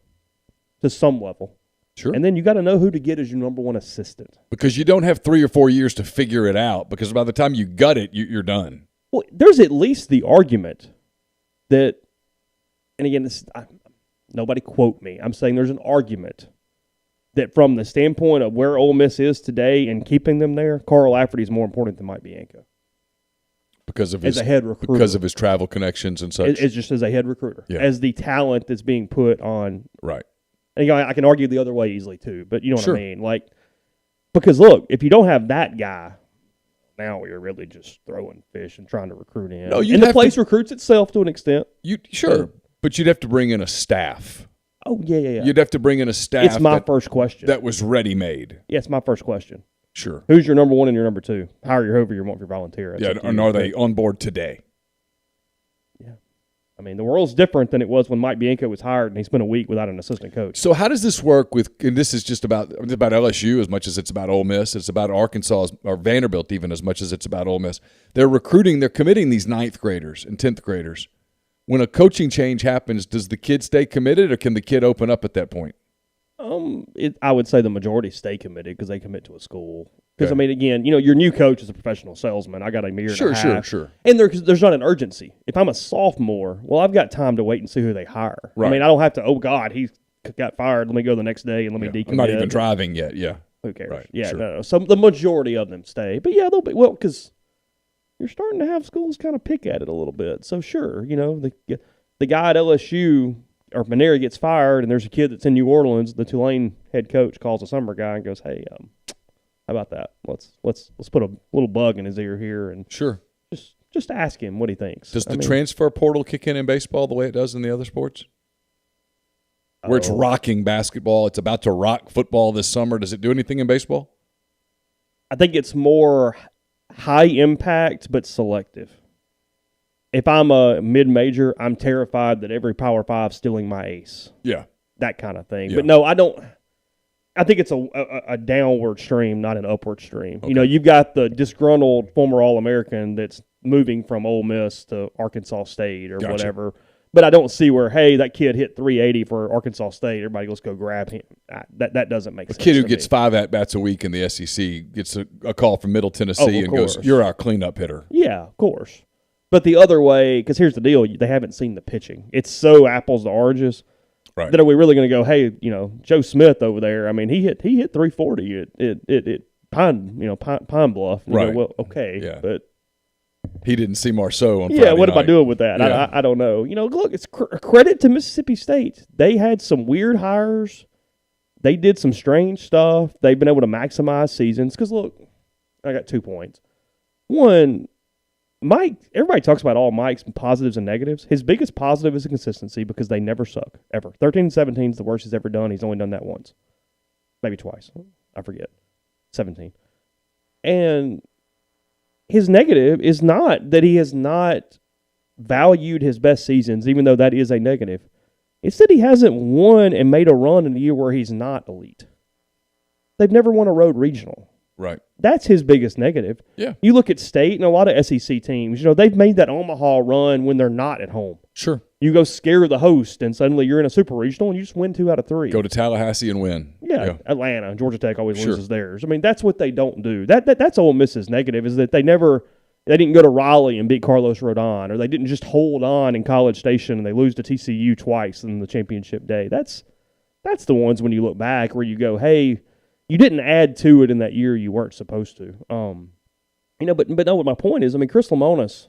to some level. Sure. And then you got to know who to get as your number one assistant. Because you don't have 3 or 4 years to figure it out because by the time you gut it, you're done. Well, there's at least the argument that, and again, nobody quote me. I'm saying there's an argument that from the standpoint of where Ole Miss is today and keeping them there, Carl Lafferty is more important than Mike Bianco. Because of as a head recruiter. Because of his travel connections and such. It's just as a head recruiter. Yeah. As the talent that's being put on. Right. And you know, I can argue the other way easily too, but you know what Sure. I mean? Like, because look, if you don't have that guy, now you're really just throwing fish and trying to recruit in. No, and the place recruits itself to an extent. Sure. But you'd have to bring in a staff. Oh, yeah. You'd have to bring in a staff. It's my first question. That was ready-made. Yeah, it's my first question. Sure. Who's your number one and your number two? Hire your whoever you want for your volunteer. That's and are they on board today? Yeah. I mean, the world's different than it was when Mike Bianco was hired and he spent a week without an assistant coach. So how does this work with – and this is just about LSU as much as it's about Ole Miss. It's about Arkansas or Vanderbilt even as much as it's about Ole Miss. They're committing these 9th graders and 10th graders. When a coaching change happens, does the kid stay committed or can the kid open up at that point? I would say the majority stay committed because they commit to a school. Because, I mean, again, you know, your new coach is a professional salesman. I got a year and a half. Sure. And there's not an urgency. If I'm a sophomore, well, I've got time to wait and see who they hire. Right. I mean, I don't have to, oh, God, he got fired. Let me go the next day and let me decommit. I'm not even driving yet, yeah. Who cares? Right. Yeah, Sure. no. So the majority of them stay. But, yeah, they'll be, well, because you're starting to have schools kind of pick at it a little bit. So, sure, you know, the guy at LSU or Maneri gets fired and there's a kid that's in New Orleans, the Tulane head coach calls a summer guy and goes, hey, how about that? Let's put a little bug in his ear here and sure. Just ask him what he thinks. Does the transfer portal kick in baseball the way it does in the other sports? Where it's rocking basketball, it's about to rock football this summer. Does it do anything in baseball? I think it's more high impact but selective. If I'm a mid-major, I'm terrified that every Power 5 is stealing my ace. Yeah. That kind of thing. Yeah. But no, I don't. I think it's a downward stream, not an upward stream. Okay. You know, you've got the disgruntled former All-American that's moving from Ole Miss to Arkansas State or whatever. But I don't see where, hey, that kid hit 380 for Arkansas State. Everybody goes go grab him. That doesn't make sense. A kid who gets 5 at-bats a week in the SEC gets a call from Middle Tennessee and goes, you're our cleanup hitter. Yeah, of course. But the other way, because here's the deal, they haven't seen the pitching. It's so apples to oranges. Right. That are we really going to go, hey, you know, Joe Smith over there, I mean, he hit 340 at Pine Bluff. You right. know, well, okay. Yeah. But he didn't see Marceau on Friday Yeah, what night. am I doing with that? Yeah. I don't know. You know, look, it's credit to Mississippi State. They had some weird hires. They did some strange stuff. They've been able to maximize seasons. Because, look, I got 2 points. One, Mike, everybody talks about all Mike's positives and negatives. His biggest positive is the consistency because they never suck, ever. 13-17 is the worst he's ever done. He's only done that once. Maybe twice. I forget. 17. And his negative is not that he has not valued his best seasons, even though that is a negative. It's that he hasn't won and made a run in a year where he's not elite. They've never won a road regional. Right. That's his biggest negative. Yeah. You look at State and a lot of SEC teams, they've made that Omaha run when they're not at home. Sure. You go scare the host, and suddenly you're in a super regional, and you just win 2 out of 3. Go to Tallahassee and win. Yeah. Atlanta, Georgia Tech always loses theirs. I mean, that's what they don't do. That's Ole Miss's negative, is that they didn't go to Raleigh and beat Carlos Rodon, or they didn't just hold on in College Station and they lose to TCU twice in the championship day. That's the ones when you look back where you go, hey, you didn't add to it in that year you weren't supposed to. But no, what my point is, Chris Lemonis,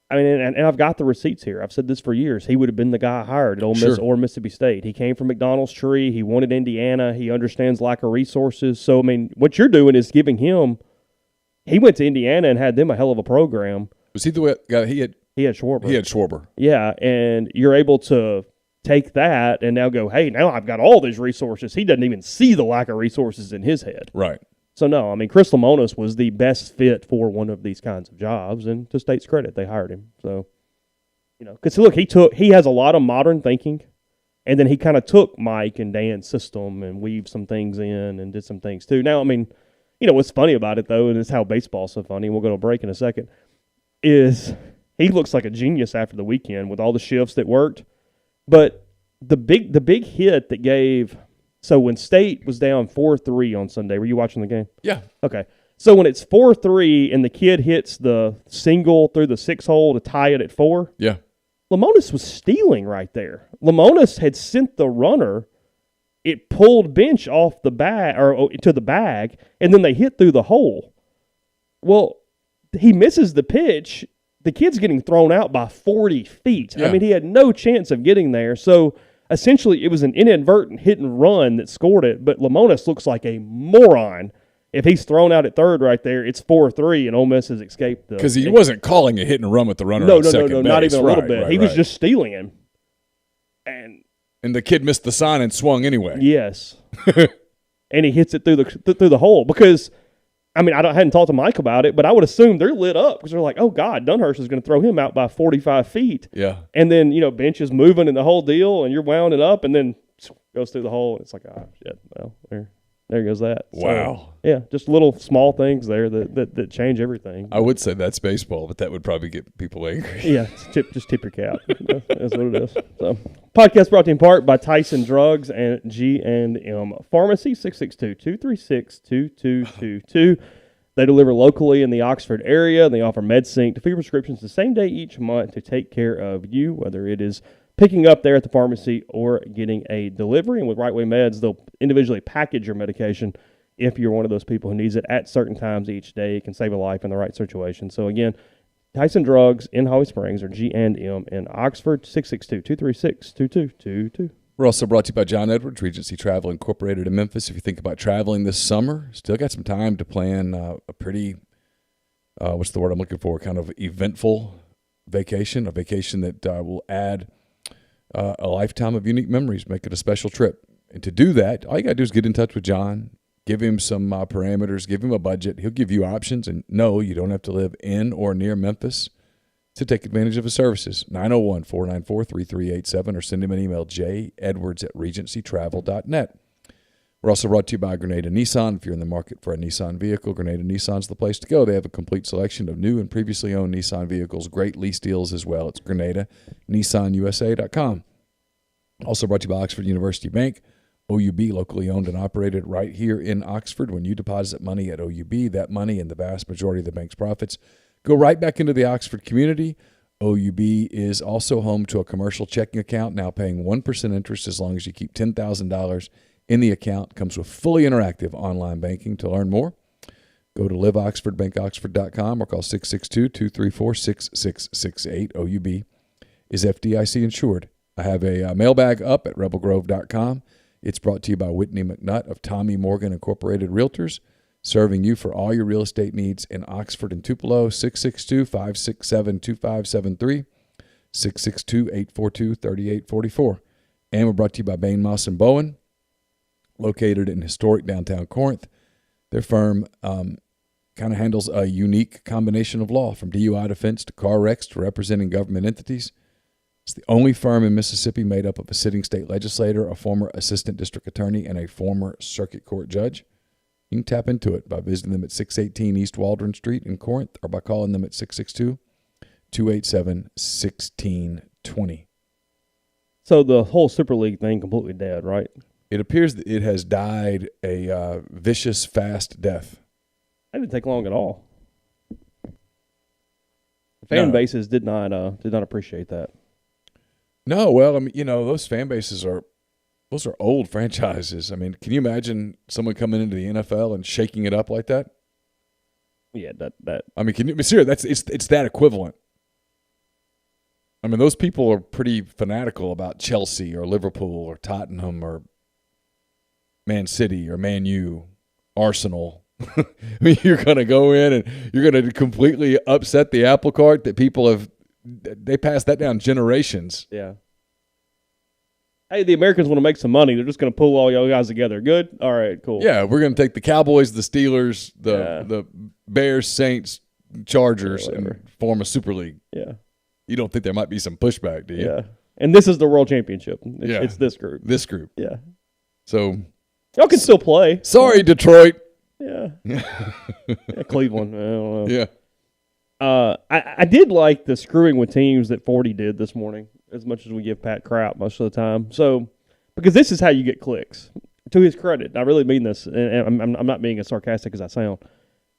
and I've got the receipts here. I've said this for years. He would have been the guy hired at Ole Miss or Mississippi State. He came from McDonald's tree. He wanted Indiana. He understands lack of resources. So, what you're doing is giving him – he went to Indiana and had them a hell of a program. Was he the guy he had Schwarber. He had Schwarber. Yeah, and you're able to take that and now go, hey, now I've got all these resources. He doesn't even see the lack of resources in his head. Right. So, no, Chris Lemonis was the best fit for one of these kinds of jobs, and to State's credit, they hired him. So, because, look, he has a lot of modern thinking, and then he kind of took Mike and Dan's system and weaved some things in and did some things too. Now, what's funny about it, though, and it's how baseball's so funny, and we'll go to a break in a second, is he looks like a genius after the weekend with all the shifts that worked. But the big hit that gave – so when State was down 4-3 on Sunday, were you watching the game? Yeah. Okay. So when it's 4-3 and the kid hits the single through the 6-hole to tie it at 4, yeah, Lemonis was stealing right there. Lemonis had sent the runner. It pulled Bench off the bag or to the bag, and then they hit through the hole. Well, he misses the pitch. The kid's getting thrown out by 40 feet. Yeah. He had no chance of getting there. So essentially, it was an inadvertent hit and run that scored it, but Lemonis looks like a moron. If he's thrown out at third right there, it's 4-3, and Ole Miss has escaped. Because he wasn't calling a hit and run with the runner on second base. Not even a little bit. He was just stealing him. And the kid missed the sign and swung anyway. Yes. And he hits it through the hole because – I hadn't talked to Mike about it, but I would assume they're lit up because they're like, oh, God, Dunhurst is going to throw him out by 45 feet. Yeah. And then, Bench is moving in the whole deal, and you're wounding up, and then goes through the hole. It's like, shit. Well, there goes that. Wow. So, yeah, just little small things there that change everything. I would say that's baseball, but that would probably get people angry. Yeah, just tip your cap. That's what it is. So, podcast brought to you in part by Tyson Drugs and G&M Pharmacy, 662-236-2222. They deliver locally in the Oxford area, and they offer MedSync to fill your prescriptions the same day each month to take care of you, whether it is picking up there at the pharmacy or getting a delivery. And with Right Way Meds, they'll individually package your medication if you're one of those people who needs it at certain times each day. It can save a life in the right situation. So, again, Tyson Drugs in Holly Springs or G&M in Oxford, 662-236-2222. We're also brought to you by John Edwards, Regency Travel Incorporated in Memphis. If you think about traveling this summer, still got some time to plan a pretty, what's the word I'm looking for, kind of eventful vacation, a vacation that will add a lifetime of unique memories, make it a special trip. And to do that, all you got to do is get in touch with John, give him some parameters, give him a budget. He'll give you options. And no, you don't have to live in or near Memphis to take advantage of his services. 901-494-3387 or send him an email, jedwards@regencytravel.net. We're also brought to you by Grenada Nissan. If you're in the market for a Nissan vehicle, Grenada Nissan's the place to go. They have a complete selection of new and previously owned Nissan vehicles, great lease deals as well. It's GrenadaNissanUSA.com. Also brought to you by Oxford University Bank, OUB, locally owned and operated right here in Oxford. When you deposit money at OUB, that money and the vast majority of the bank's profits go right back into the Oxford community. OUB is also home to a commercial checking account, now paying 1% interest as long as you keep $10,000 in the account. Comes with fully interactive online banking. To learn more, go to liveoxfordbankoxford.com or call 662-234-6668. OUB is FDIC insured. I have a mailbag up at rebelgrove.com. It's brought to you by Whitney McNutt of Tommy Morgan Incorporated Realtors, serving you for all your real estate needs in Oxford and Tupelo, 662-567-2573, 662-842-3844. And we're brought to you by Bain, Moss & Bowen, located in historic downtown Corinth. Their firm kind of handles a unique combination of law, from DUI defense to car wrecks to representing government entities. It's the only firm in Mississippi made up of a sitting state legislator, a former assistant district attorney, and a former circuit court judge. You can tap into it by visiting them at 618 East Waldron Street in Corinth or by calling them at 662-287-1620. So the whole Super League thing completely dead, right? It appears that it has died a vicious, fast death. That didn't take long at all. The fan bases did not appreciate that. No, well, I mean, those fan bases those are old franchises. I mean, can you imagine someone coming into the NFL and shaking it up like that? Yeah, that. I mean, can you? Seriously, it's that equivalent. I mean, those people are pretty fanatical about Chelsea or Liverpool or Tottenham or Man City or Man U, Arsenal. I mean, you're going to go in and you're going to completely upset the apple cart that people have. They passed that down generations. Yeah. Hey, the Americans want to make some money. They're just going to pull all y'all guys together. Good? All right, cool. Yeah, we're going to take the Cowboys, the Steelers, the Bears, Saints, Chargers, and form a Super League. Yeah. You don't think there might be some pushback, do you? Yeah. And this is the World Championship. It's this group. This group. Yeah. So y'all can still play. Sorry, Detroit. Yeah. Cleveland. I don't know. Yeah. I did like the screwing with teams that 40 did this morning, as much as we give Pat crap most of the time. So, because this is how you get clicks. To his credit, I really mean this, and I'm not being as sarcastic as I sound.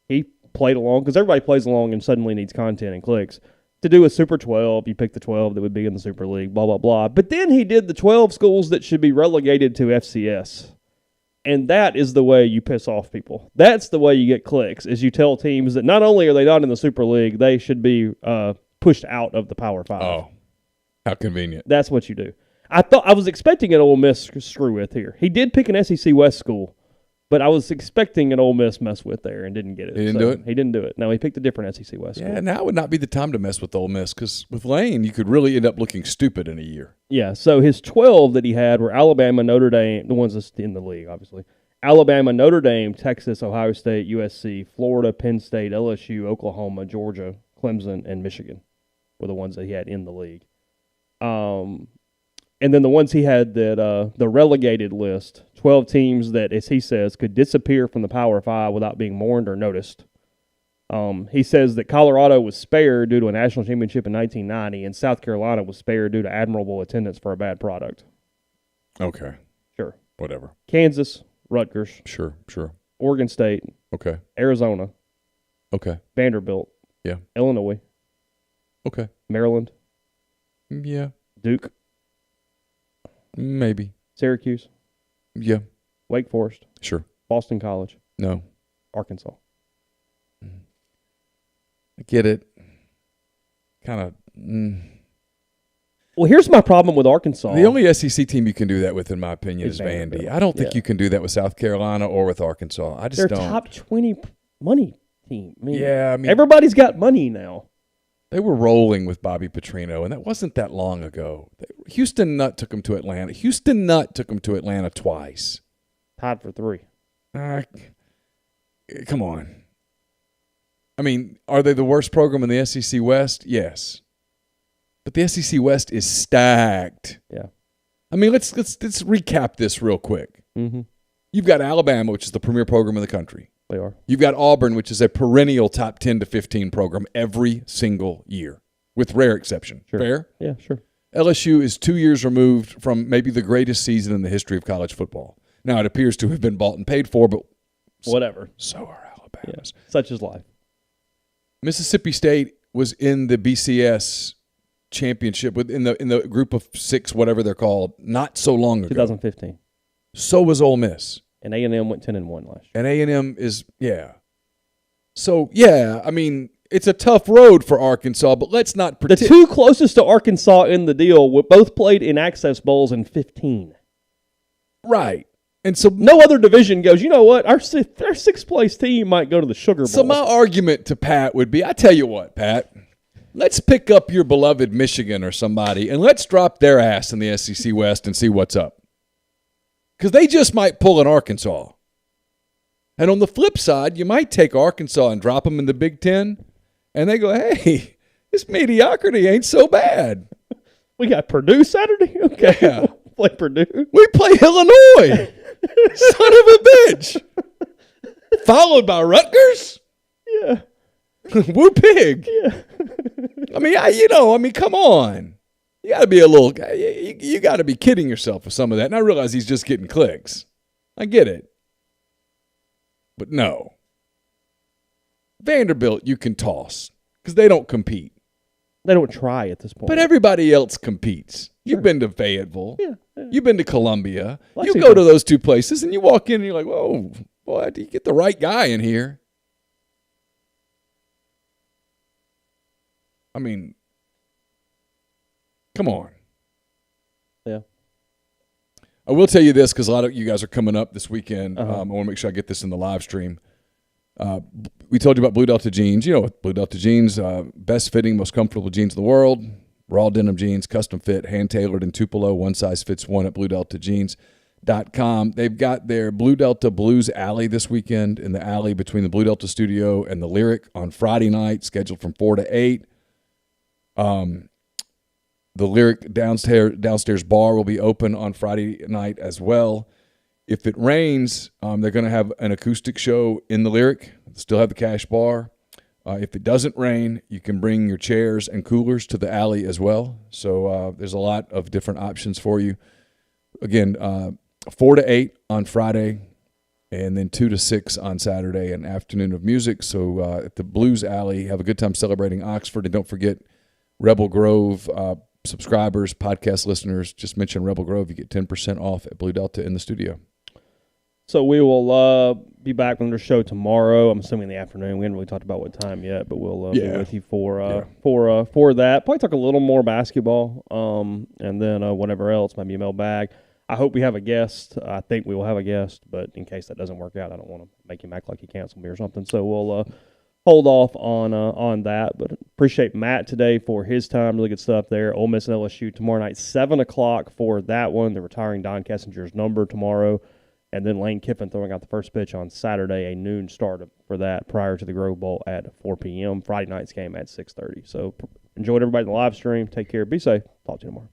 He played along, because everybody plays along and suddenly needs content and clicks. To do a Super 12, you pick the 12 that would be in the Super League, blah, blah, blah. But then he did the 12 schools that should be relegated to FCS. And that is the way you piss off people. That's the way you get clicks, is you tell teams that not only are they not in the Super League, they should be pushed out of the Power 5. Oh, how convenient. That's what you do. I was expecting an Ole Miss screw with here. He did pick an SEC West school, but I was expecting an Ole Miss mess with there and didn't get it. He didn't do it? He didn't do it. No, he picked a different SEC West school. Yeah, now would not be the time to mess with Ole Miss, because with Lane, you could really end up looking stupid in a year. Yeah, so his 12 that he had were Alabama, Notre Dame, the ones that's in the league, obviously. Alabama, Notre Dame, Texas, Ohio State, USC, Florida, Penn State, LSU, Oklahoma, Georgia, Clemson, and Michigan were the ones that he had in the league. And then the ones he had that the relegated list, 12 teams that, as he says, could disappear from the Power 5 without being mourned or noticed. He says that Colorado was spared due to a national championship in 1990, and South Carolina was spared due to admirable attendance for a bad product. Okay. Sure. Whatever. Kansas, Rutgers. Sure. Oregon State. Okay. Arizona. Okay. Vanderbilt. Yeah. Illinois. Okay. Maryland. Yeah. Duke. Maybe. Syracuse. Yeah. Wake Forest. Sure. Boston College. No. Arkansas. I get it. Kind of. Well, here's my problem with Arkansas. The only SEC team you can do that with, in my opinion, is Vandy. Vanderbilt. I don't think you can do that with South Carolina or with Arkansas. I just They're don't. They're top 20 money team. I mean, everybody's got money now. They were rolling with Bobby Petrino, and that wasn't that long ago. Houston Nutt took them to Atlanta. Houston Nutt took them to Atlanta twice. Tied for 3. Come on. I mean, are they the worst program in the SEC West? Yes. But the SEC West is stacked. Yeah. I mean, let's recap this real quick. Mm-hmm. You've got Alabama, which is the premier program in the country. They are. You've got Auburn, which is a perennial top 10 to 15 program every single year, with rare exception. Sure. Fair? Yeah, sure. LSU is 2 years removed from maybe the greatest season in the history of college football. Now, it appears to have been bought and paid for, but whatever. So are Alabama's. Yeah, such is life. Mississippi State was in the BCS championship in the group of 6, whatever they're called, not so long ago. 2015. So was Ole Miss. And A&M went 10-1 last year. And A&M is, yeah. So, yeah, I mean, it's a tough road for Arkansas, but let's not pretend. The 2 closest to Arkansas in the deal both played in Access Bowls in 15. Right. And so no other division goes, you know what, our 6th place team might go to the Sugar Bowl. So my argument to Pat would be, I tell you what, Pat, let's pick up your beloved Michigan or somebody, and let's drop their ass in the SEC West and see what's up. Because they just might pull an Arkansas. And on the flip side, you might take Arkansas and drop them in the Big Ten, and they go, hey, this mediocrity ain't so bad. We got Purdue Saturday? Okay. Yeah. Play Purdue. We play Illinois. Son of a bitch. Followed by Rutgers? Yeah. Woo pig. Yeah. I mean, come on. You got to be a little, you got to be kidding yourself with some of that. And I realize he's just getting clicks. I get it. But no. Vanderbilt, you can toss because they don't compete. They don't try at this point. But everybody else competes. Sure. You've been to Fayetteville. Yeah. You've been to Columbia. Lexington. You go to those two places and you walk in and you're like, whoa, boy, do you get the right guy in here? I mean, come on. Yeah. I will tell you this because a lot of you guys are coming up this weekend. I want to make sure I get this in the live stream. We told you about Blue Delta jeans. You know, Blue Delta jeans, best fitting, most comfortable jeans in the world. Raw denim jeans, custom fit, hand tailored in Tupelo. One size fits one at BlueDeltaJeans.com. They've got their Blue Delta Blues Alley this weekend in the alley between the Blue Delta Studio and the Lyric on Friday night, scheduled from 4 to 8. The Lyric downstairs bar will be open on Friday night as well. If it rains, they're going to have an acoustic show in the Lyric. Still have the cash bar. If it doesn't rain, you can bring your chairs and coolers to the alley as well. So there's a lot of different options for you. Again, 4 to 8 on Friday, and then 2 to 6 on Saturday, an afternoon of music. So at the Blues Alley, have a good time celebrating Oxford. And don't forget Rebel Grove subscribers, podcast listeners, just mention Rebel Grove. You get 10% off at Blue Delta in the studio. So we will be back on the show tomorrow. I'm assuming in the afternoon. We haven't really talked about what time yet, but we'll be with you for that. Probably talk a little more basketball, and then whatever else, maybe a mailbag. I hope we have a guest. I think we will have a guest, but in case that doesn't work out, I don't want to make him act like he canceled me or something. So we'll hold off on that. But appreciate Matt today for his time. Really good stuff there. Ole Miss and LSU tomorrow night, 7 o'clock for that one. They're retiring Don Kessinger's number tomorrow. And then Lane Kiffin throwing out the first pitch on Saturday, a noon start for that prior to the Grove Bowl at 4 p.m. Friday night's game at 6:30. So enjoyed everybody in the live stream. Take care. Be safe. Talk to you tomorrow.